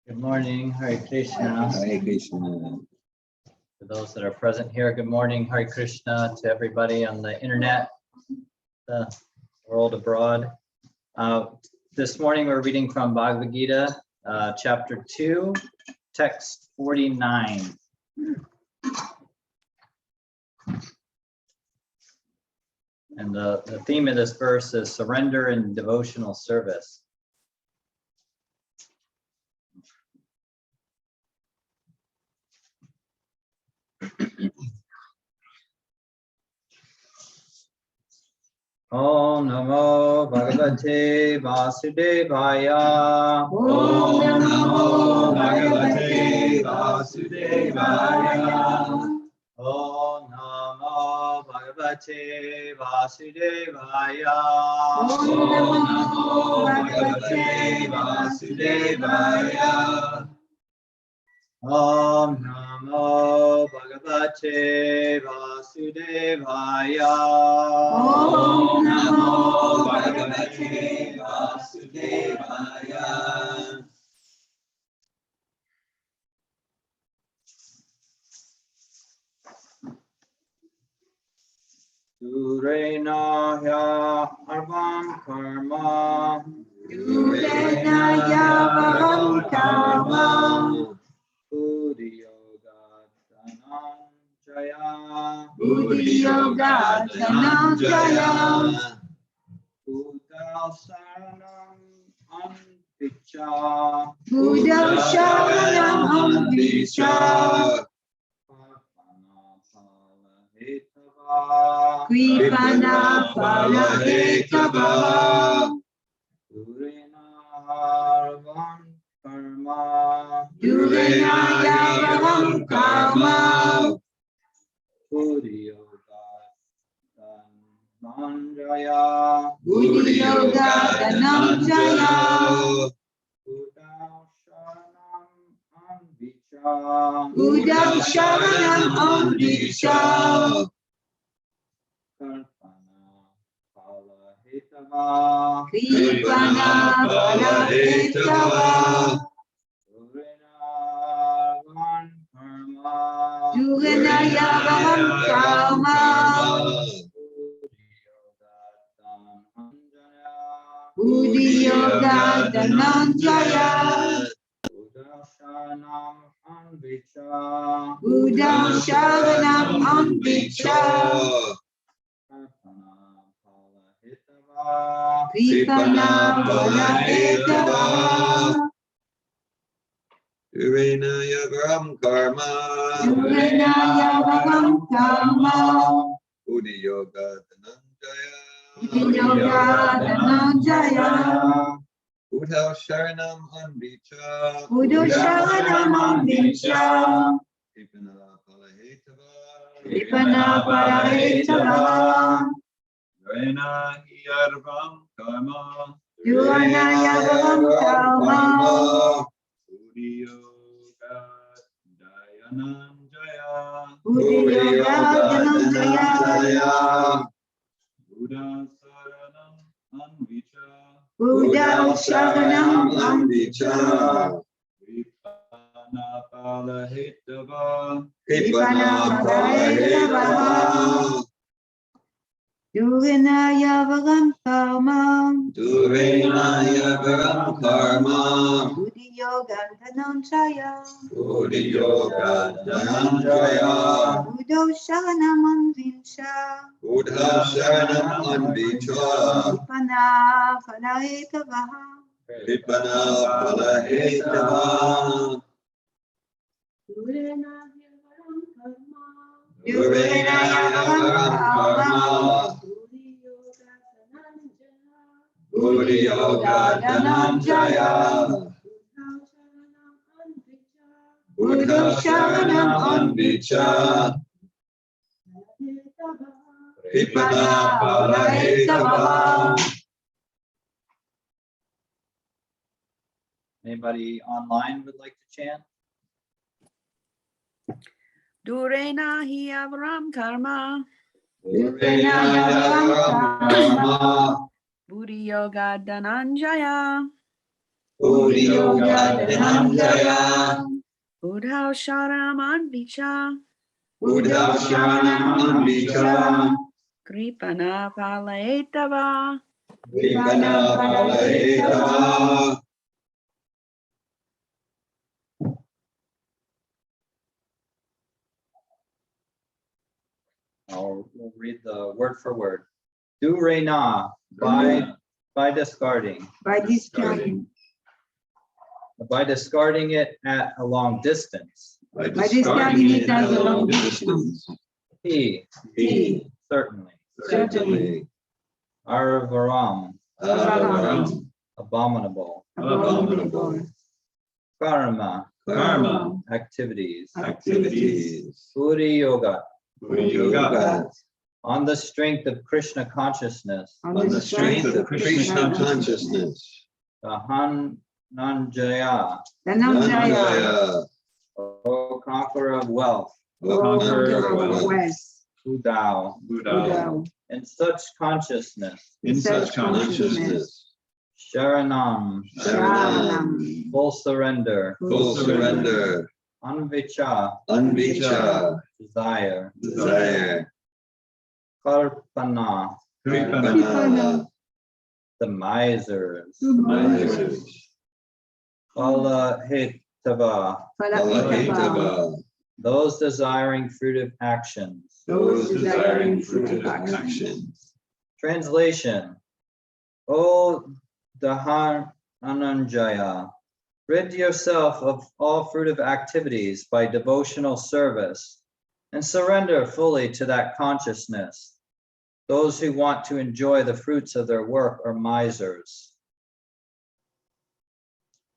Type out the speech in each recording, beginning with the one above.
Good morning, Hare Krishna. Hare Krishna. For those that are present here, good morning, Hare Krishna to everybody on the internet, the world abroad. This morning we're reading from Bhagavad Gita, chapter 2, text 49. And the theme of this verse is surrender and devotional service. Om Namo Bhagavate Vasudevaya. Om Namo Bhagavate Vasudevaya. Om Namo Bhagavate Vasudevaya. Om Namo Bhagavate Vasudevaya. Om Namo Bhagavate Vasudevaya. Om Namo Bhagavate Vasudevaya. Durenaya arvam karma. Durenaya arvam karma. Buddhi yoga dhananjaya. Buddhi yoga dhananjaya. Buddha saranam anvicha. Buddha sharanam anvicha. Kripana phala hetava. Durenarvam karma. Durenaya arvam karma. Buddhi yoga dhananjaya. Buddhi yoga dhananjaya. Buddha sharanam anvicha. Buddha sharanam anvicha. Kripana phala hetava. Durenaya arvam karma. Buddhi yoga dhananjaya. Buddha sharanam anvicha. Kripana phala hetava. Durenaya varam karma. Durenaya arvam karma. Buddhi yoga dhananjaya. Buddhi yoga dhananjaya. Buddha sharanam anvicha. Buddha sharanam anvicha. Kripana phala hetava. Kripana phala hetava. Durenaya varam karma. Durenaya arvam karma. Buddhi yoga dhananjaya. Buddhi yoga dhananjaya. Buddha saranam anvicha. Buddha sharanam anvicha. Kripana phala hetava. Kripana phala hetava. Durenaya arvam karma. Durenaya varam karma. Buddhi yoga dhananjaya. Buddhi yoga dhananjaya. Buddha sharanam anvicha. Buddha sharanam anvicha. Kripana phala hetava. Kripana phala hetava. Durenaya arvam karma. Durenaya varam karma. Buddhi yoga dhananjaya. Buddha sharanam anvicha. Kripana phala hetava. May anybody online would like to chant? Durena hi avaram karma. Buddhi yoga dhananjaya. Buddhi yoga dhananjaya. Buddha sharanam anvicha. Buddha sharanam anvicha. Kripana palayetava. Vipana palayetava. We'll read the word for word. Do re na, by discarding. By discarding. By discarding it at a long distance. By discarding it at a long distance. He, certainly. Certainly. Arvaram, Avaram. abominable. Abominable. Karma, Karma. activities. Activities. Buddhi yoga, Buddhi yoga. on the strength of Krishna consciousness. On the strength of Krishna consciousness. Dhananjaya, Dhananjaya. O conqueror of wealth. O conqueror of wealth. Who thou, Buddha. in such consciousness. In such consciousness. Sharanam, Sharanam. full surrender. Full surrender. Anvicha, Anvicha. desire. Desire. Karpana, Kripana. the misers. Misers. Phalahitava, Phalahitava. those desiring fruitive actions. Those desiring fruitive actions. Translation. O Dhananjaya, rid yourself of all fruitive activities by devotional service and surrender fully to that consciousness. Those who want to enjoy the fruits of their work are misers.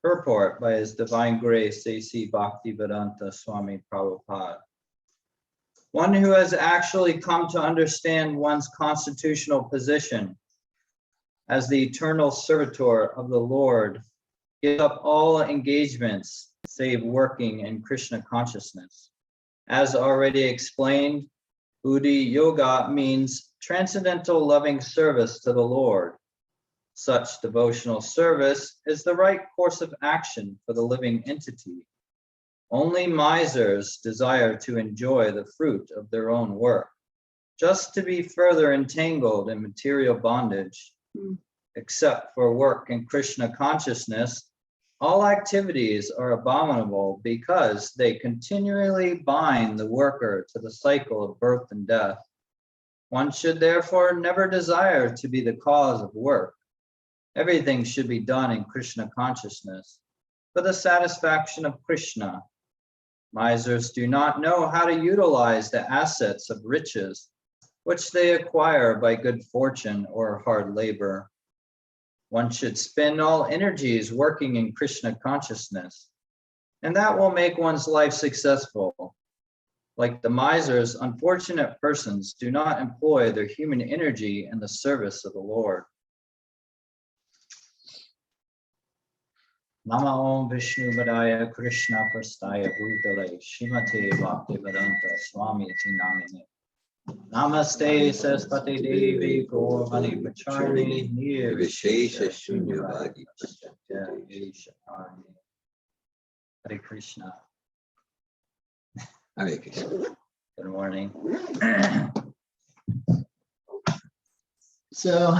Purport by His Divine Grace, A.C. Bhaktivedanta Swami Prabhupada. One who has actually come to understand one's constitutional position as the eternal servitor of the Lord gives up all engagements save working in Krishna consciousness. As already explained, Buddhi yoga means transcendental loving service to the Lord. Such devotional service is the right course of action for the living entity. Only misers desire to enjoy the fruit of their own work, just to be further entangled in material bondage. Except for work in Krishna consciousness, all activities are abominable because they continually bind the worker to the cycle of birth and death. One should therefore never desire to be the cause of work. Everything should be done in Krishna consciousness for the satisfaction of Krishna. Misers do not know how to utilize the assets of riches, which they acquire by good fortune or hard labor. One should spend all energies working in Krishna consciousness, and that will make one's life successful. Like the misers, unfortunate persons do not employ their human energy in the service of the Lord. Nama Om Vishnu Vadaya Krishna Prastaya Bhutale Shrimate Bhaktivedanta Swami Iti Namine. Namaste Saraswati Devi Gaurvani Pacharni Nirvishesha Shunyavadi. Hare Krishna. Hare Krishna. Good morning. So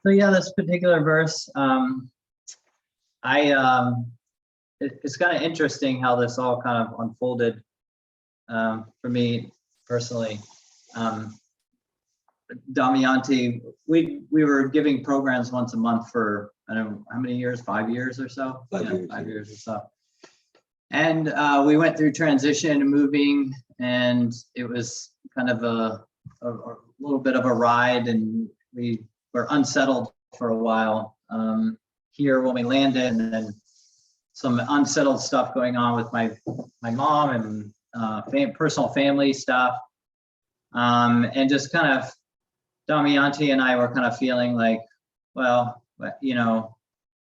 yeah, this particular verse, it's kind of interesting how this all kind of unfolded for me personally. Damayanti, we were giving programs once a month for, I don't know, how many years, 5 years or so? 5 Yeah, years. 5 years or so. And we went through transition and moving, and it was kind of a little bit of a ride, and we were unsettled for a while here when we landed, and then some unsettled stuff going on with my mom and personal family stuff. And just kind of, Damayanti and I were kind of feeling like, well, you know,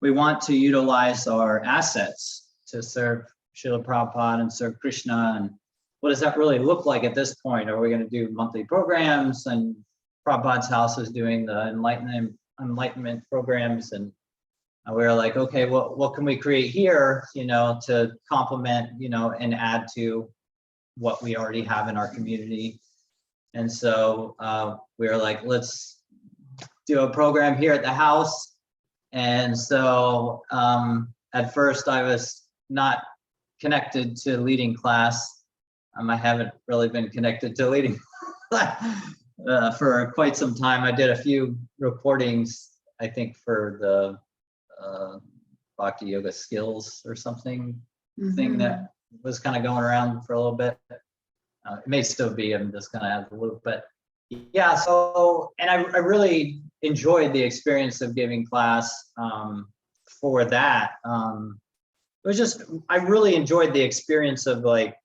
we want to utilize our assets to serve Srila Prabhupada and serve Krishna. And what does that really look like at this point? Are we going to do monthly programs? And Prabhupada's house is doing the enlightenment programs. And we were like, okay, well, what can we create here, to complement, and add to what we already have in our community. And so we were like, let's do a program here at the house. And so at first I was not connected to leading class. I haven't really been connected to leading for quite some time. I did a few recordings, I think, for the Bhakti Yoga Skills or something thing that was kind of going around for a little bit. It may still be, I'm just kind of out of the loop, but yeah, so, and I really enjoyed the experience of giving class for that. It was just, I really enjoyed the experience of like,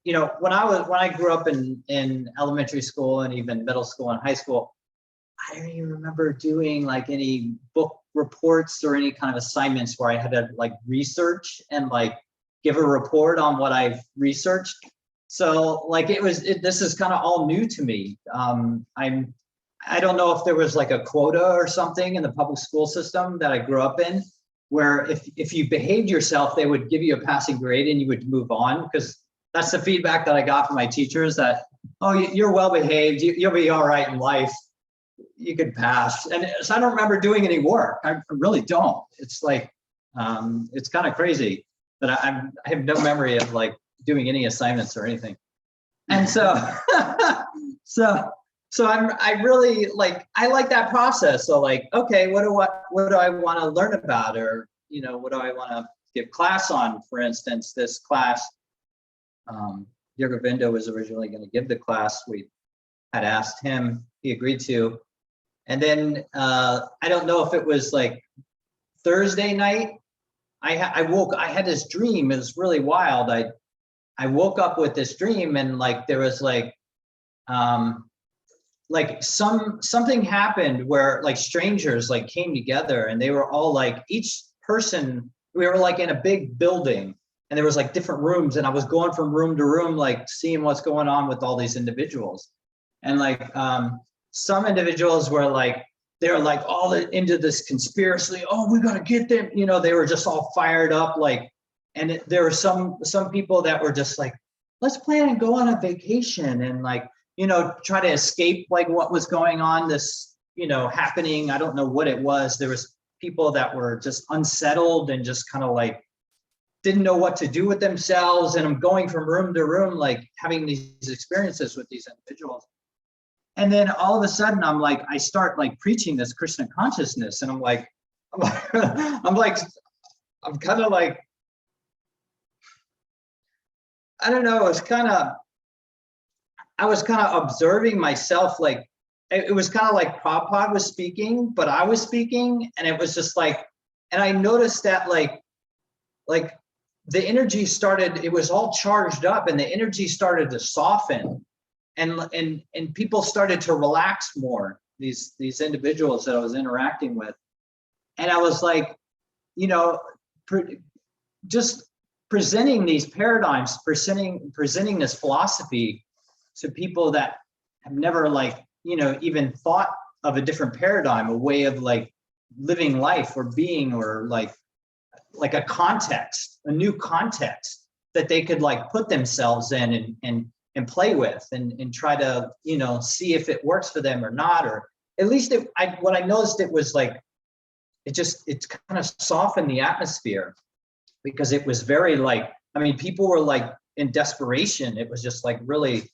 when I grew up in elementary school and even middle school and high school, I don't even remember doing like any book reports or any kind of assignments where I had to like research and like give a report on what I've researched. So like this is kind of all new to me. I don't know if there was like a quota or something in the public school system that I grew up in, where if you behaved yourself, they would give you a passing grade and you would move on, because that's the feedback that I got from my teachers, that, oh, you're well behaved, you'll be all right in life, you could pass. And so I don't remember doing any work. I really don't. It's like, it's kind of crazy that I have no memory of like doing any assignments or anything. And so, so I really like, I like that process. So like, okay, what do I want to learn about? Or, what do I want to give class on? For instance, this class, Yogavinda was originally going to give the class. We had asked him, he agreed to. And then I don't know if it was like Thursday night, I had this dream. It was really wild. I woke up with this dream, and like there was like something happened where like strangers like came together, and they were all like, each person, we were like in a big building, and there was like different rooms, and I was going from room to room, like seeing what's going on with all these individuals. And like some individuals were like, they're like all into this conspiracy. Oh, we got to get them. They were just all fired up. Like, and there were some people that were just like, let's plan and go on a vacation and like, try to escape like what was going on, this, happening. I don't know what it was. There was people that were just unsettled and just kind of like, didn't know what to do with themselves. And I'm going from room to room, like having these experiences with these individuals. And then all of a sudden I'm like, I start like preaching this Krishna consciousness. And I'm kind of like, I don't know, I was kind of observing myself, like, it was kind of like Prabhupada was speaking, but I was speaking, and it was just like, and I noticed that like the energy started, it was all charged up, and the energy started to soften, and people started to relax more, these individuals that I was interacting with. And I was like, just presenting these paradigms, presenting this philosophy to people that have never like, even thought of a different paradigm, a way of like living life or being, or like a context, a new context that they could like put themselves in and play with and try to, see if it works for them or not. Or at least what I noticed, it was like, it kind of softened the atmosphere, because it was very like, people were like in desperation. It was just like really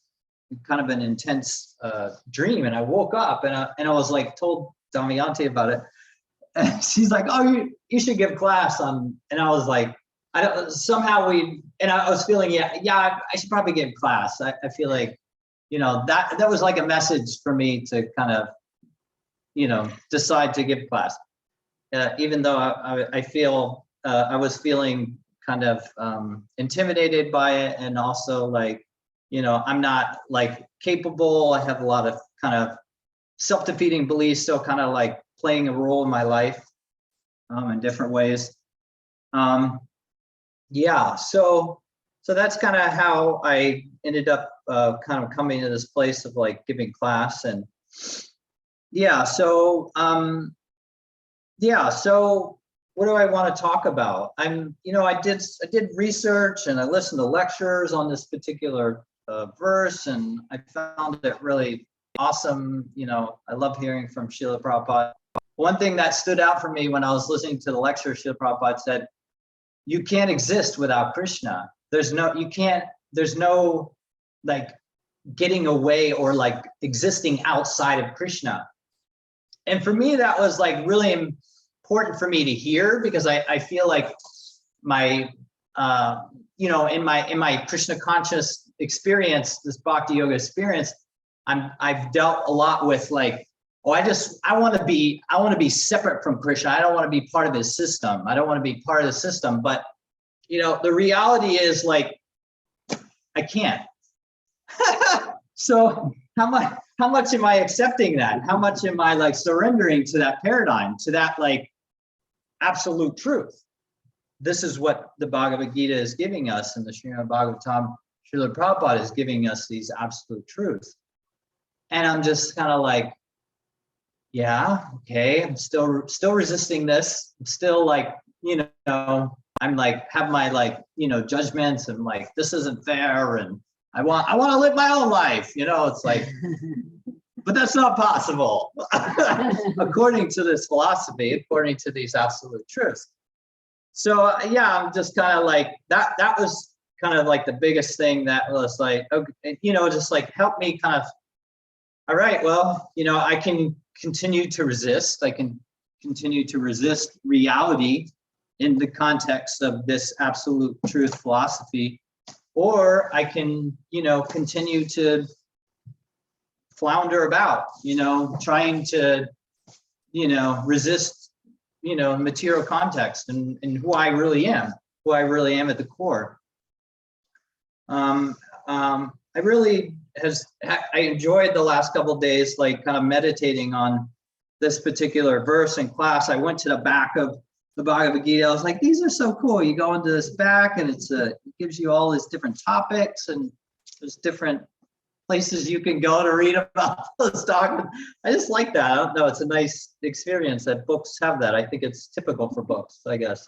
kind of an intense dream. And I woke up and I was like, told Damayanti about it. And she's like, oh, you should give class on. And I was like, I was feeling, I should probably give class. I feel like, that was like a message for me to kind of, decide to give class. Even though I feel, I was feeling kind of intimidated by it, and also like, I'm not like capable. I have a lot of kind of self-defeating beliefs still kind of like playing a role in my life. in different ways. Yeah, so that's kind of how I ended up kind of coming to this place of like giving class. And yeah, so what do I want to talk about? I did research and I listened to lectures on this particular verse, and I found it really awesome. I love hearing from Srila Prabhupada. One thing that stood out for me when I was listening to the lecture, Srila Prabhupada said, you can't exist without Krishna. There's no like getting away or like existing outside of Krishna. And for me, that was like really important for me to hear, because I feel like my, in my Krishna conscious experience, this Bhakti Yoga experience, I've dealt a lot with like, I want to be separate from Krishna. I don't want to be part of his system. I don't want to be part of the system. But, the reality is like, I can't. So how much am I accepting that? How much am I like surrendering to that paradigm, to that like absolute truth? This is what the Bhagavad Gita is giving us, and the Srimad Bhagavatam, Srila Prabhupada is giving us these absolute truths. And I'm just kind of like, yeah, okay, I'm still resisting this. I'm still like, I'm like, have my like, judgments, and like, this isn't fair, and I want to live my own life, it's like, but that's not possible. According to this philosophy, according to these absolute truths. So yeah, I'm just kind of like, that was kind of like the biggest thing that was like, okay, just like help me kind of, all right, well, I can continue to resist. I can continue to resist reality in the context of this absolute truth philosophy, or I can, continue to flounder about, trying to, resist, material context and who I really am at the core. I enjoyed the last couple of days, like kind of meditating on this particular verse in class. I went to the back of the Bhagavad Gita. I was like, these are so cool. You go into this back and it gives you all these different topics, and there's different places you can go to read about this document. I just like that. I don't know. It's a nice experience that books have that. I think it's typical for books, I guess.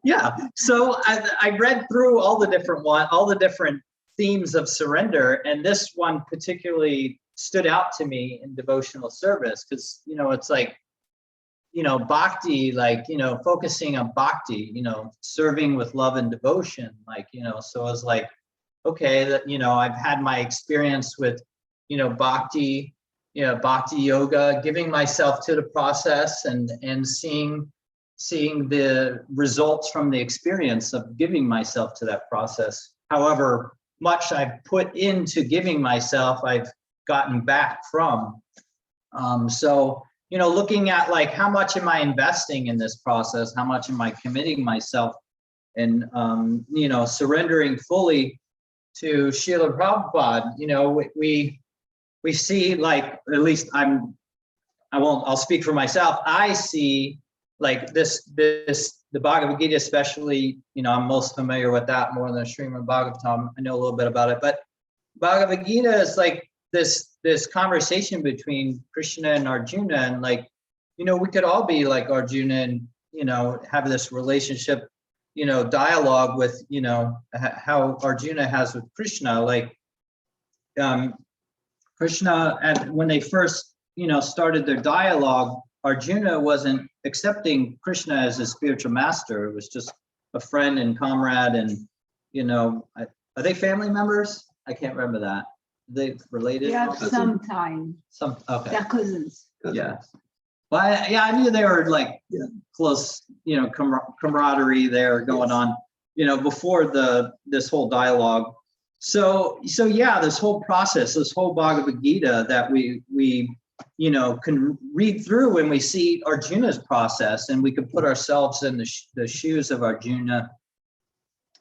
Yeah. So I read through all the different themes of surrender, and this one particularly stood out to me in devotional service, because it's like, bhakti, like, focusing on bhakti, serving with love and devotion, like, so I was like, okay, that, I've had my experience with, bhakti, bhakti yoga, giving myself to the process and seeing the results from the experience of giving myself to that process. However much I've put into giving myself, I've gotten back from. So, looking at like, how much am I investing in this process? How much am I committing myself and, surrendering fully to Srila Prabhupada? We see, like, at least I'll speak for myself. I see like the Bhagavad Gita, especially, I'm most familiar with that more than Srimad Bhagavatam. I know a little bit about it, but Bhagavad Gita is like this conversation between Krishna and Arjuna, and like, we could all be like Arjuna and, have this relationship, dialogue with, how Arjuna has with Krishna. Like, Krishna, when they first, started their dialogue, Arjuna wasn't accepting Krishna as his spiritual master. It was just a friend and comrade, and, are they family members? I can't remember that. Are they related? Yeah, sometime. Okay. They're cousins. Yeah. Well, I knew they were like close, camaraderie there going on, before this whole dialogue. So yeah, this whole process, this whole Bhagavad Gita that we can read through when we see Arjuna's process, and we can put ourselves in the shoes of Arjuna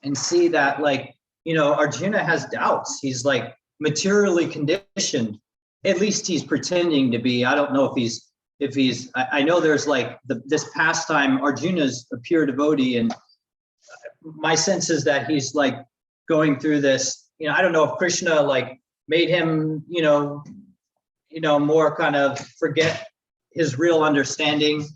and see that, like, Arjuna has doubts. He's like materially conditioned. At least he's pretending to be. I don't know if if he's, I know there's like this pastime, Arjuna's a pure devotee, and my sense is that he's like going through this, I don't know if Krishna like made him, more kind of forget his real understanding,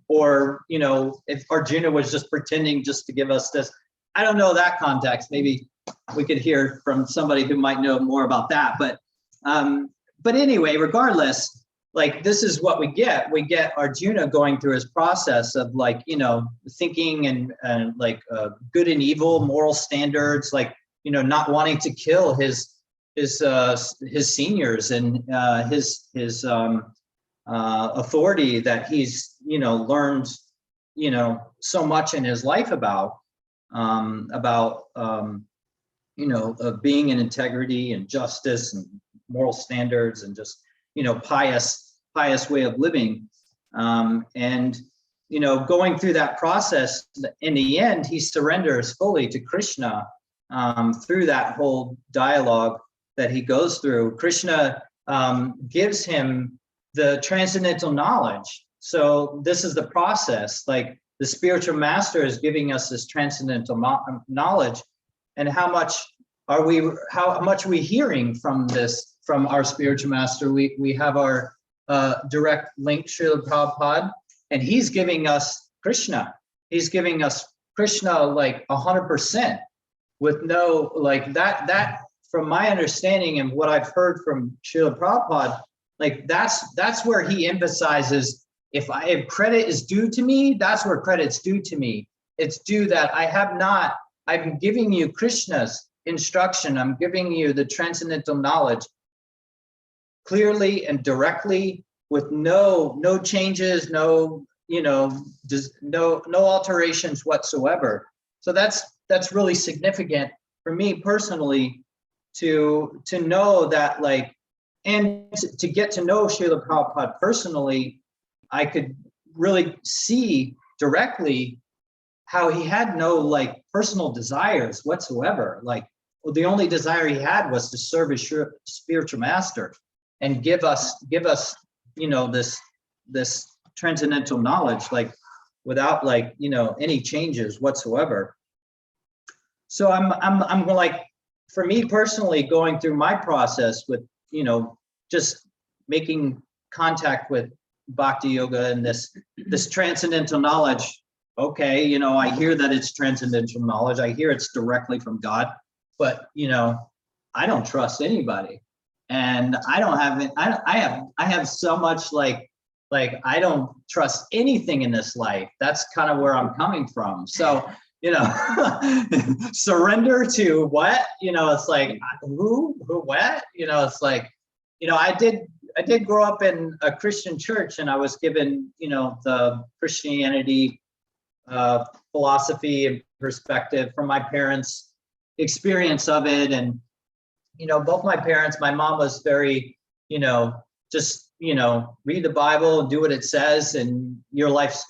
or, if Arjuna was just pretending just to give us this. I don't know that context. Maybe we could hear from somebody who might know more about that. But anyway, regardless, like this is what we get. We get Arjuna going through his process of like, thinking and like good and evil, moral standards, like, not wanting to kill his seniors and his authority that he's, learned, so much in his life about being in integrity and justice and moral standards and just, pious way of living. And, going through that process, in the end, he surrenders fully to Krishna through that whole dialogue that he goes through. Krishna gives him the transcendental knowledge. So this is the process, like the spiritual master is giving us this transcendental knowledge. And how much are we hearing from our spiritual master? We have our direct link, Srila Prabhupada, and he's giving us Krishna. He's giving us Krishna like 100% with no, like that from my understanding and what I've heard from Srila Prabhupada, like that's where he emphasizes, if credit is due to me, that's where credit's due to me. It's due that I'm giving you Krishna's instruction. I'm giving you the transcendental knowledge clearly and directly with no changes, no alterations whatsoever. So that's really significant for me personally to know that, like, and to get to know Srila Prabhupada personally, I could really see directly how he had no like personal desires whatsoever. Like, well, the only desire he had was to serve his spiritual master and give us this transcendental knowledge, like without like any changes whatsoever. So I'm like, for me personally, going through my process with just making contact with Bhakti Yoga and this transcendental knowledge. Okay, I hear that it's transcendental knowledge. I hear it's directly from God, but I don't trust anybody, and I don't have it. I have so much like I don't trust anything in this life. That's kind of where I'm coming from. So surrender to what? It's like who what? It's like I did grow up in a Christian church, and I was given, the Christianity philosophy and perspective from my parents' experience of it. And, both my parents, my mom was very, just, read the Bible and do what it says, and your life's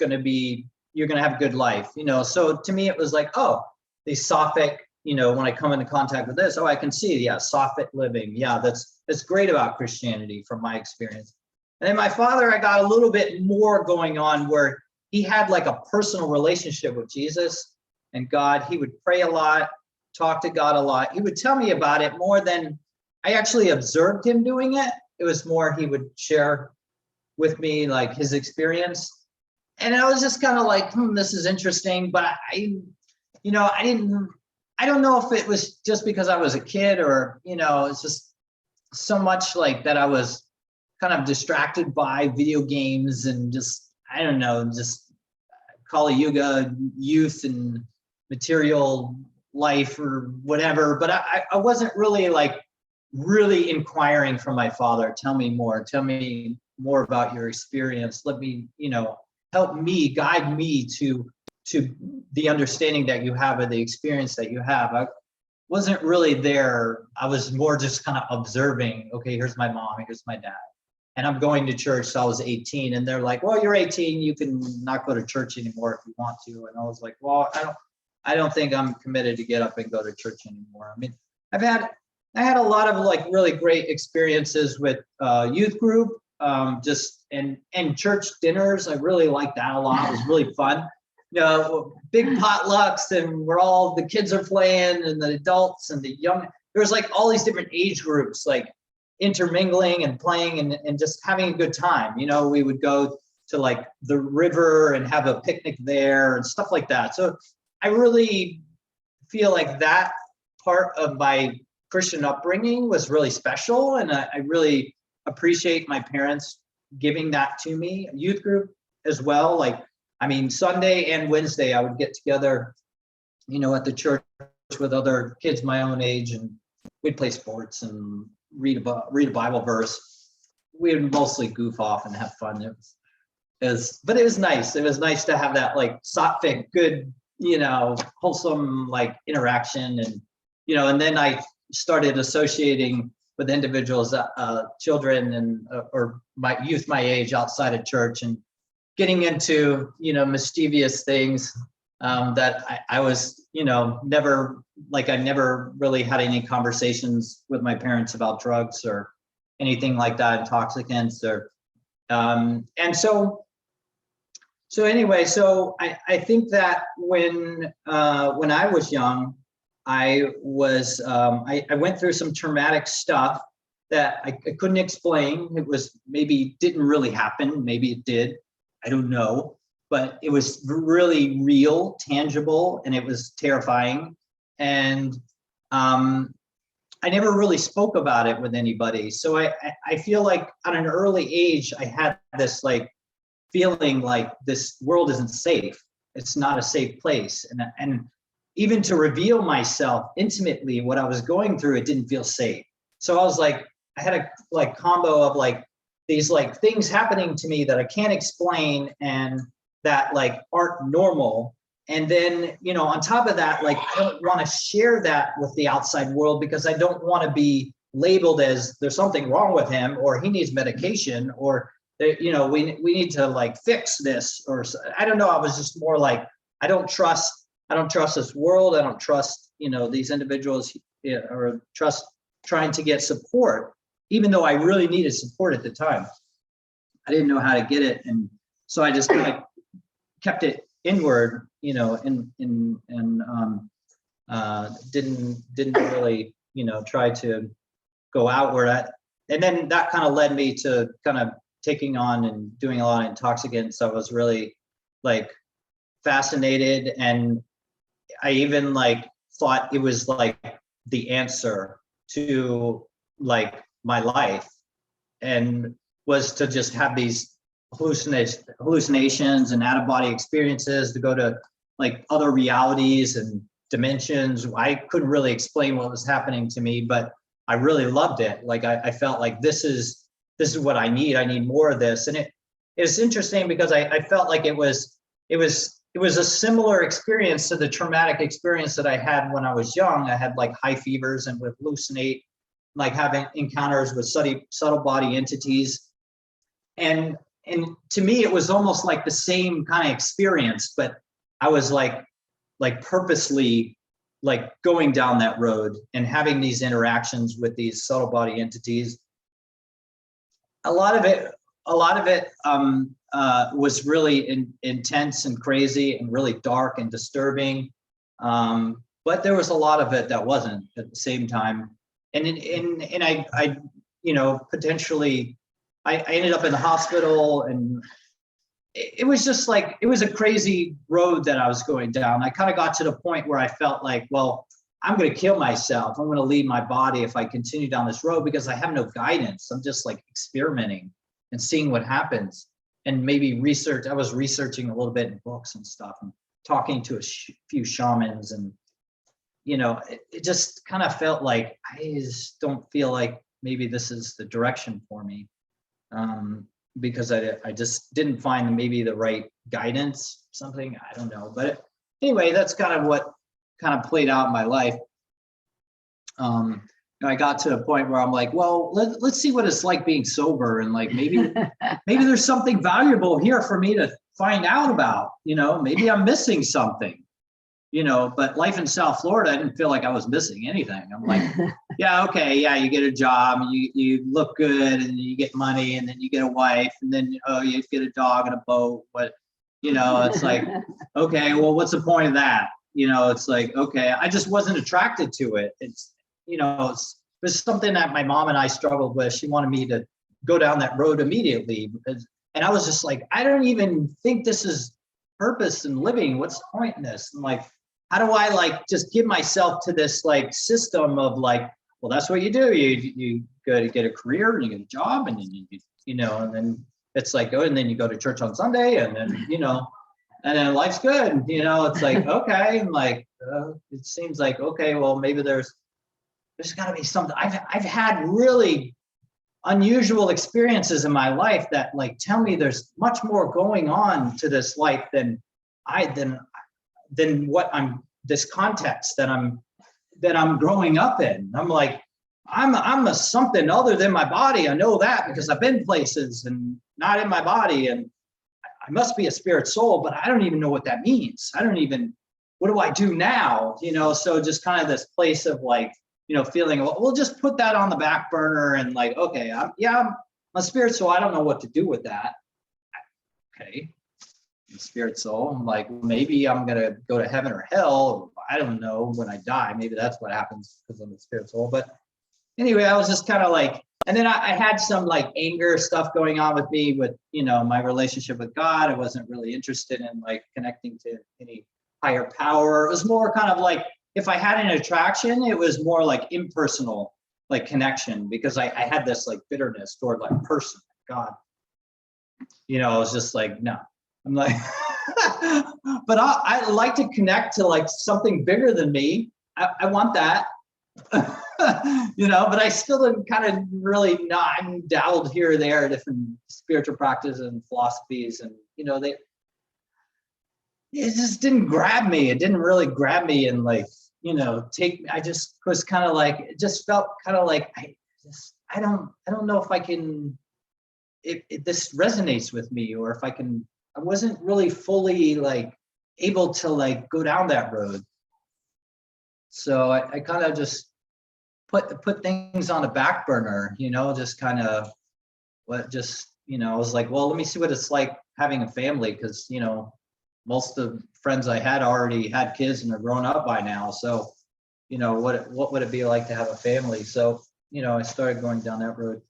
you're going to have a good life, So to me, it was like, oh, the Sophic, when I come into contact with this, I can see, yeah, Sophic living. Yeah, that's great about Christianity from my experience. And then my father, I got a little bit more going on where he had like a personal relationship with Jesus and God. He would pray a lot, talk to God a lot. He would tell me about it more than I actually observed him doing it. It was more he would share with me like his experience. And I was just kind of like, this is interesting. But I don't know if it was just because I was a kid or, it's just so much like that I was kind of distracted by video games and just, I don't know, just Kali Yuga, youth and material life or whatever. But I wasn't really really inquiring from my father. Tell me more about your experience. Let me, help me, guide me to the understanding that you have or the experience that you have. I wasn't really there. I was more just kind of observing, okay, here's my mom, here's my dad. And I'm going to church, so I was 18, and they're like, well, you're 18, you can not go to church anymore if you want to. And I was like, well, I don't think I'm committed to get up and go to church anymore. I mean, I had a lot of like really great experiences with youth group. just and church dinners. I really liked that a lot. It was really fun. You know, big potlucks, and the kids are playing, and the adults and the young. There's like all these different age groups, like intermingling and playing and just having a good time. You know, we would go to like the river and have a picnic there and stuff like that. So I really feel like that part of my Christian upbringing was really special, and I really appreciate my parents giving that to me. Youth group as well. Like, I mean, Sunday and Wednesday, I would get together, you know, at the church with other kids my own age, and we'd play sports and read a Bible verse. We would mostly goof off and have fun. But it was nice. It was nice to have that like sattvic, good, you know, wholesome like interaction, and you know. And then I started associating with individuals, children, and or my youth my age outside of church, and getting into, you know, mischievous things that I was, you know, I never really had any conversations with my parents about drugs or anything like that, intoxicants or, and so anyway, so I think that when I was young, I went through some traumatic stuff that I couldn't explain. It was maybe didn't really happen. Maybe it did. I don't know, but it was really real, tangible, and it was terrifying. And I never really spoke about it with anybody. So I feel like at an early age, I had this like feeling like this world isn't safe. It's not a safe place. And even to reveal myself intimately, what I was going through, it didn't feel safe. So I was like, I had a like combo of like these like things happening to me that I can't explain and that like aren't normal. And then, you know, on top of that, like I don't want to share that with the outside world because I don't want to be labeled as there's something wrong with him, or he needs medication, or you know, we need to like fix this, or I don't know. I was just more like, I don't trust this world. I don't trust, you know, these individuals, or trust trying to get support, even though I really needed support at the time. I didn't know how to get it. And so I just kind of kept it inward, you know, and didn't really, you know, try to go outward. And then that kind of led me to kind of taking on and doing a lot of intoxicants. I was really like fascinated, and I even like thought it was like the answer to like my life, and was to just have these hallucinations and out-of-body experiences, to go to like other realities and dimensions. I couldn't really explain what was happening to me, but I really loved it. Like I felt like this is what I need. I need more of this. And it's interesting because I felt like it was a similar experience to the traumatic experience that I had when I was young. I had like high fevers and would hallucinate, like having encounters with subtle body entities. And to me, it was almost like the same kind of experience, but I was like purposely like going down that road and having these interactions with these subtle body entities. A lot of it was really intense and crazy and really dark and disturbing. But there was a lot of it that wasn't at the same time. And I you know, potentially I ended up in the hospital, and it was just like, it was a crazy road that I was going down. I kind of got to the point where I felt like, well, I'm going to kill myself. I'm going to leave my body if I continue down this road, because I have no guidance. I'm just like experimenting and seeing what happens, and maybe research. I was researching a little bit in books and stuff, and talking to a few shamans, and you know, it just kind of felt like I just don't feel like maybe this is the direction for me, because I just didn't find maybe the right guidance, something, I don't know. But anyway, that's kind of what kind of played out in my life. I got to a point where I'm like, well, let's see what it's like being sober, and like maybe there's something valuable here for me to find out about. You know, maybe I'm missing something. but life in South Florida, I didn't feel like I was missing anything. I'm like, yeah, okay, yeah, you get a job, you look good, and you get money, and then you get a wife, and then you get a dog and a boat. But it's like, okay, well, what's the point of that? It's like, okay, I just wasn't attracted to it. It's it was something that my mom and I struggled with. She wanted me to go down that road immediately and I was just like, I don't even think this is purpose in living. What's the point in this? And like, how do I like just give myself to this like system of like, well, that's what you do. You go to get a career and you get a job, and then and then it's like, and then you go to church on Sunday, and then and then life's good. It's like, okay, and like it seems like, okay, well, maybe there's got to be something. I've had really unusual experiences in my life that like tell me there's much more going on to this life than what this context that I'm growing up in. I'm like, I'm a something other than my body. I know that because I've been places and not in my body, and I must be a spirit soul, but I don't even know what that means. What do I do now? So just kind of this place of like, feeling, well, we'll just put that on the back burner and like, okay, I'm a spirit soul. I don't know what to do with that. Okay, I'm a spirit soul. I'm like, maybe I'm going to go to heaven or hell. I don't know when I die. Maybe that's what happens because I'm a spirit soul. But anyway, I was just kind of like, and then I had some like anger stuff going on with me with, my relationship with God. I wasn't really interested in like connecting to any higher power. It was more kind of like, if I had an attraction, it was more like impersonal, like connection, because I had this like bitterness toward like person, God. I was just like, no. I'm like, but I like to connect to like something bigger than me. I want that, but I still didn't kind of really not. I'm dabbled here or there, different spiritual practices and philosophies, and it just didn't grab me. It didn't really grab me and like, take me. I just was kind of like, it just felt kind of like, I don't know if I can, if this resonates with me, or if I wasn't really fully like able to like go down that road. So I kind of just put things on a back burner, just kind of I was like, well, let me see what it's like having a family, because most of the friends I had already had kids and are grown up by now. So, what would it be like to have a family? So, I started going down that road,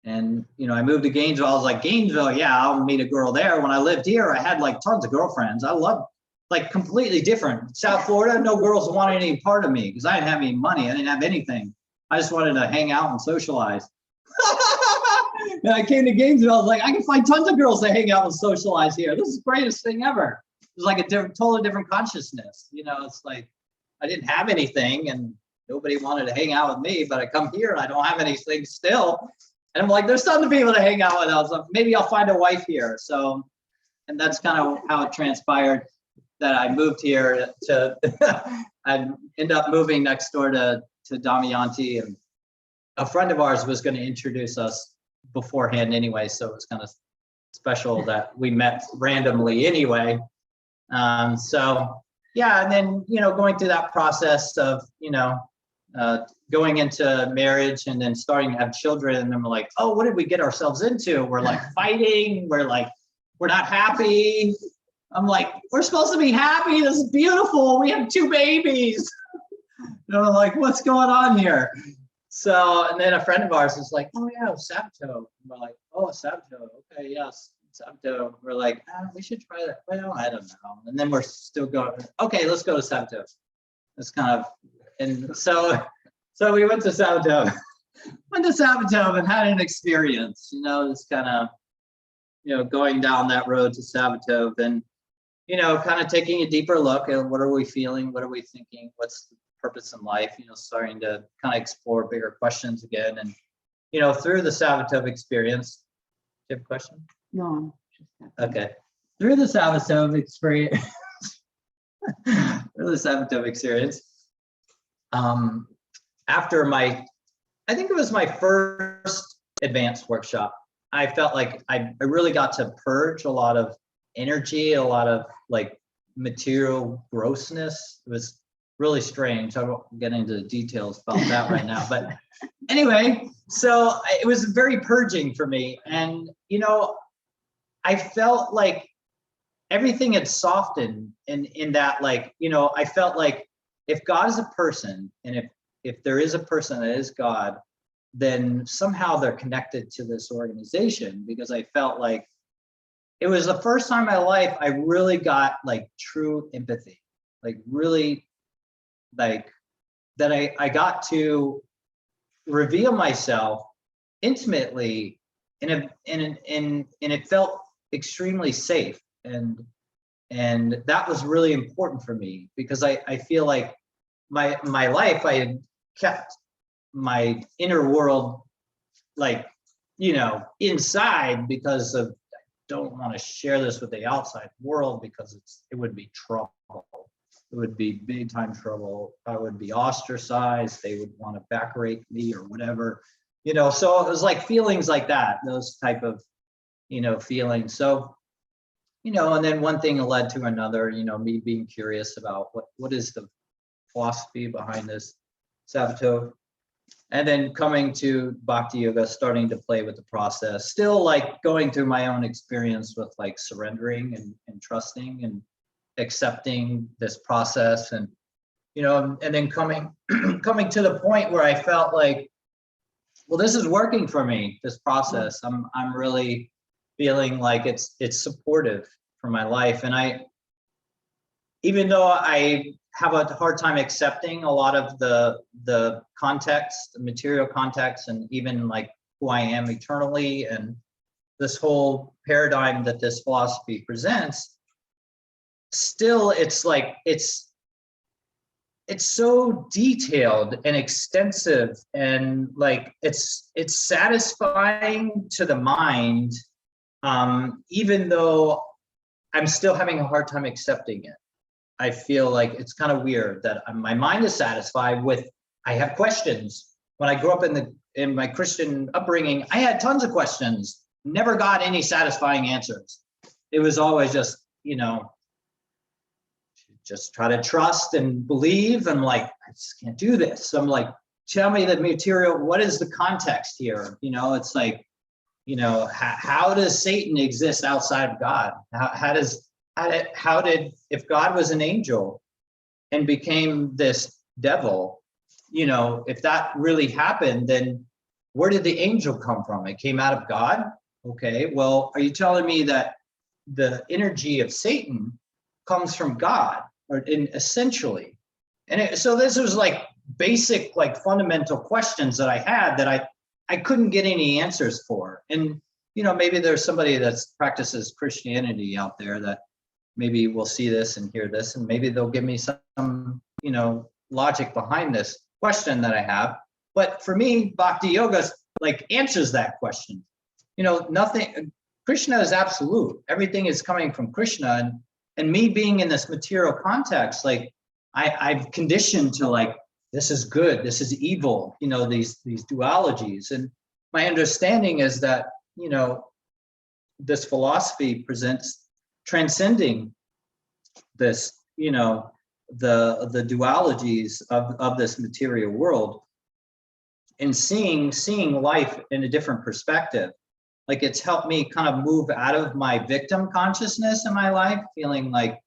and, I moved to Gainesville. I was like, Gainesville, yeah, I'll meet a girl there. When I lived here, I had like tons of girlfriends. I loved like completely different. South Florida, no girls wanted any part of me because I didn't have any money. I didn't have anything. I just wanted to hang out and socialize. And I came to Gainesville. I was like, I can find tons of girls to hang out and socialize here. This is the greatest thing ever. It was like a totally different consciousness. It's like I didn't have anything and nobody wanted to hang out with me, but I come here and I don't have anything still. And I'm like, there's tons of people to hang out with. I was like, maybe I'll find a wife here. So, and that's kind of how it transpired that I moved here to, I ended up moving next door to Damayanti, and a friend of ours was going to introduce us beforehand anyway. So it was kind of special that we met randomly anyway. So yeah, and then, going through that process of, going into marriage and then starting to have children, and then we're like, oh, what did we get ourselves into? We're like fighting. We're not happy. I'm like, we're supposed to be happy. This is beautiful. We have 2 babies. I'm like, what's going on here? So, and then a friend of ours is like, oh yeah, Sabto. We're like, oh, Sabto. Okay, yes. Sabto. We're like, we should try that. Well, I don't know. And then we're still going, okay, let's go to Sabto. It's kind of, and so we went to Sabto. And had an experience, it's kind of, going down that road to Sabto, and, kind of taking a deeper look at what are we feeling? What are we thinking? What's the purpose in life? Starting to kind of explore bigger questions again. And, through the Sabto experience, do you have a question? No. Okay. Through the Sabto experience, after I think it was my first advanced workshop, I felt like I really got to purge a lot of energy, a lot of like material grossness. It was really strange. I won't get into the details about that right now, but anyway, so it was very purging for me. And, I felt like everything had softened in that, like, I felt like if God is a person, and if there is a person that is God, then somehow they're connected to this organization, because I felt like it was the first time in my life I really got like true empathy, like really like that I got to reveal myself intimately, and it felt extremely safe, and that was really important for me, because I feel like my life, I had kept my inner world like inside, because of I don't want to share this with the outside world, because it would be trouble. It would be big time trouble. I would be ostracized. They would want to back rake me or whatever, so it was like feelings like that, those type of feelings. So and then one thing led to another, me being curious about what is the philosophy behind this saboteur. And then coming to Bhakti Yoga, starting to play with the process, still like going through my own experience with like surrendering and trusting and accepting this process. And, and then coming to the point where I felt like, well, this is working for me, this process. I'm really feeling like it's supportive for my life. And even though I have a hard time accepting a lot of the context, the material context, and even like who I am eternally, and this whole paradigm that this philosophy presents, still it's like it's so detailed and extensive, and like it's satisfying to the mind, even though I'm still having a hard time accepting it. I feel like it's kind of weird that my mind is satisfied with, I have questions. When I grew up in my Christian upbringing, I had tons of questions, never got any satisfying answers. It was always just, just try to trust and believe. I'm like, I just can't do this. I'm like, tell me the material, what is the context here? It's like, how does Satan exist outside of God? How did, if God was an angel and became this devil, if that really happened, then where did the angel come from? It came out of God? Okay, well, are you telling me that the energy of Satan comes from God, or essentially? And so this was like basic, like fundamental questions that I had that I couldn't get any answers for. And, maybe there's somebody that practices Christianity out there that maybe will see this and hear this, and maybe they'll give me some, logic behind this question that I have. But for me, Bhakti Yoga like answers that question. Nothing, Krishna is absolute. Everything is coming from Krishna. And me being in this material context, like I've conditioned to like, this is good, this is evil, these dualities. And my understanding is that, this philosophy presents transcending this, the dualities of this material world, and seeing life in a different perspective. Like it's helped me kind of move out of my victim consciousness in my life, feeling like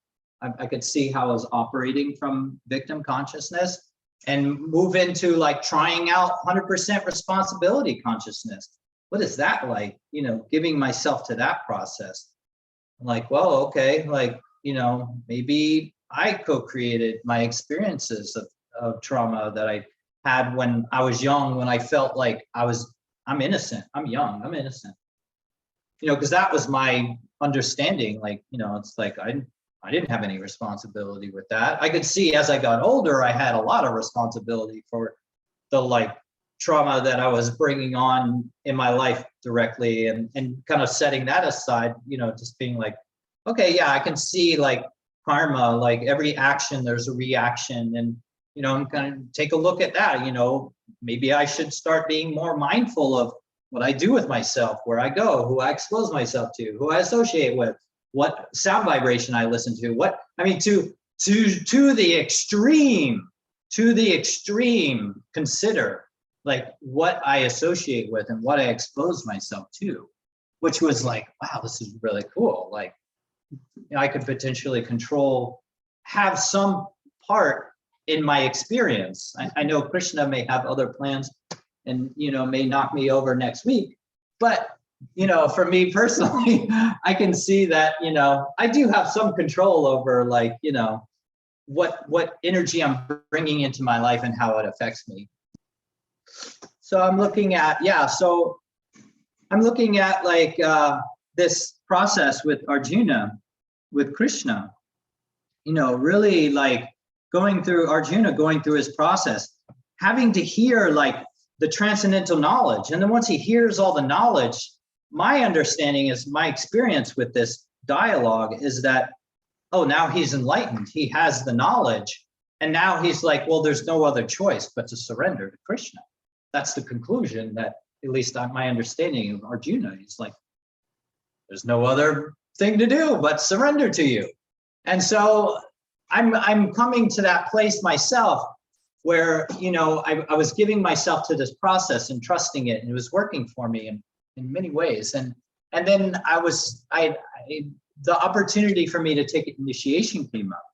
I could see how I was operating from victim consciousness, and move into like trying out 100% responsibility consciousness. What is that like? Giving myself to that process. I'm like, well, okay, like, maybe I co-created my experiences of trauma that I had when I was young, when I felt like I'm innocent, I'm young, I'm innocent. Because that was my understanding. Like, it's like I didn't have any responsibility with that. I could see as I got older, I had a lot of responsibility for the like trauma that I was bringing on in my life directly, and kind of setting that aside, just being like, okay, yeah, I can see like karma, like every action, there's a reaction. And, I'm going to take a look at that, maybe I should start being more mindful of what I do with myself, where I go, who I expose myself to, who I associate with, what sound vibration I listen to, to the extreme, consider like what I associate with and what I expose myself to, which was like, wow, this is really cool. Like, I could potentially have some part in my experience. I know Krishna may have other plans and, may knock me over next week, but, for me personally, I can see that, I do have some control over like, what energy I'm bringing into my life and how it affects me. So I'm looking at, like this process with Arjuna, with Krishna, really like going through his process, having to hear like the transcendental knowledge. And then once he hears all the knowledge, my understanding is, my experience with this dialogue is that, oh, now he's enlightened. He has the knowledge. And now he's like, well, there's no other choice but to surrender to Krishna. That's the conclusion that, at least my understanding of Arjuna, he's like, there's no other thing to do but surrender to you. And so I'm coming to that place myself where, I was giving myself to this process and trusting it, and it was working for me in many ways. And then the opportunity for me to take initiation came up.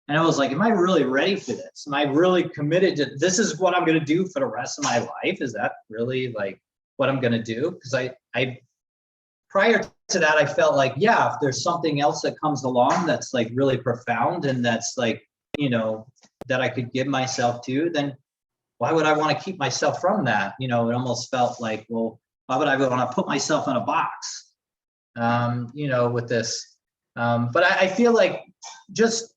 And I was like, am I really ready for this? Am I really committed to, this is what I'm going to do for the rest of my life? Is that really like what I'm going to do? Because I prior to that, I felt like, yeah, if there's something else that comes along that's like really profound and that's like, that I could give myself to, then why would I want to keep myself from that? It almost felt like, well, why would I want to put myself in a box, with this? But I feel like just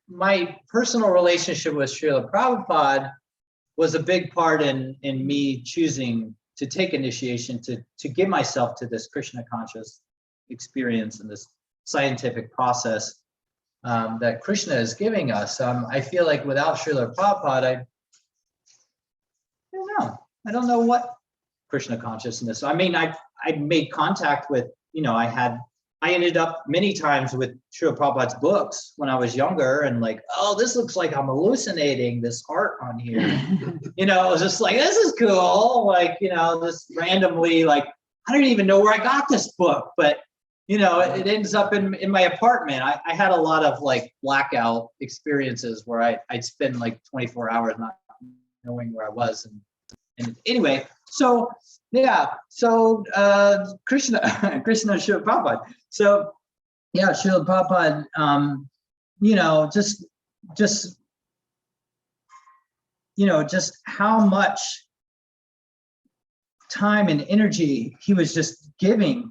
my personal relationship with Srila Prabhupada was a big part in me choosing to take initiation, to give myself to this Krishna conscious experience and this scientific process that Krishna is giving us. I feel like without Srila Prabhupada, I don't know what Krishna consciousness. I mean, I made contact with, I ended up many times with Srila Prabhupada's books when I was younger, and like, oh, this looks like I'm hallucinating this art on here. It was just like, this is cool. Like, this randomly, like, I don't even know where I got this book, but it ends up in my apartment. I had a lot of like blackout experiences where I'd spend like 24 hours not knowing where I was. And anyway, so yeah, Krishna Srila Prabhupada. So yeah, Srila Prabhupada, just how much time and energy he was just giving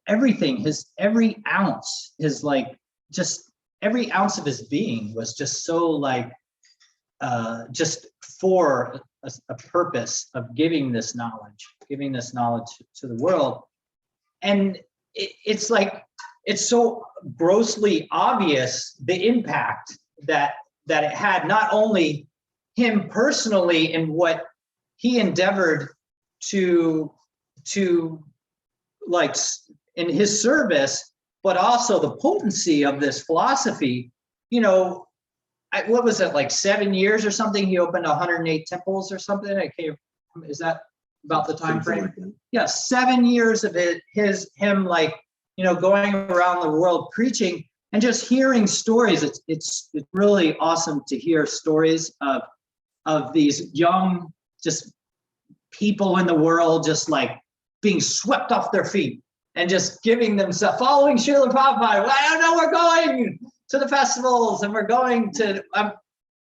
everything, every ounce of his being was just so like, just for a purpose of giving this knowledge to the world. And it's like, it's so grossly obvious the impact that it had, not only him personally in what he endeavored to like in his service, but also the potency of this philosophy. What was it, like 7 years or something? He opened 108 temples or something. Is that about the time frame? Like yeah, 7 years of him like, going around the world preaching and just hearing stories. It's really awesome to hear stories of these young just people in the world just like being swept off their feet and just giving themselves, following Srila Prabhupada. Well, I don't know, we're going to the festivals and we're going to,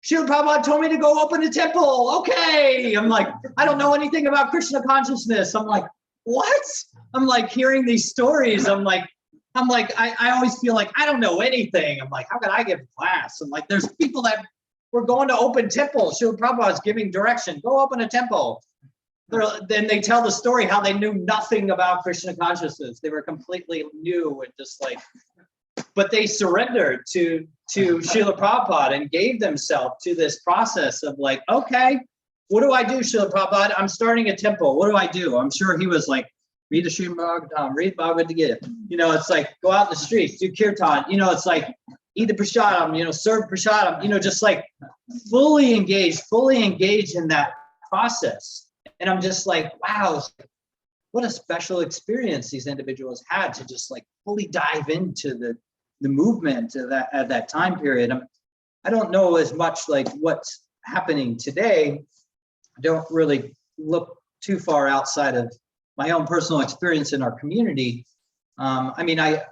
Srila Prabhupada told me to go open a temple. Okay. I'm like, I don't know anything about Krishna consciousness. I'm like, what? I'm like hearing these stories. I'm like, I always feel like I don't know anything. I'm like, how can I give a class? I'm like, there's people that were going to open temples. Srila Prabhupada's giving direction. Go open a temple. Then they tell the story how they knew nothing about Krishna consciousness. They were completely new and just like, but they surrendered to Srila Prabhupada and gave themselves to this process of like, okay, what do I do, Srila Prabhupada? I'm starting a temple. What do I do? I'm sure he was like read the Srimad Bhagavatam, read Bhagavad Gita. You know, it's like go out in the streets, do kirtan. You know, it's like eat the prasadam. You know, serve prasadam. You know, just like fully engaged in that process. And I'm just like, wow, what a special experience these individuals had to just like fully dive into the movement of that at that time period. I don't know as much like what's happening today. I don't really look too far outside of my own personal experience in our community. I mean, I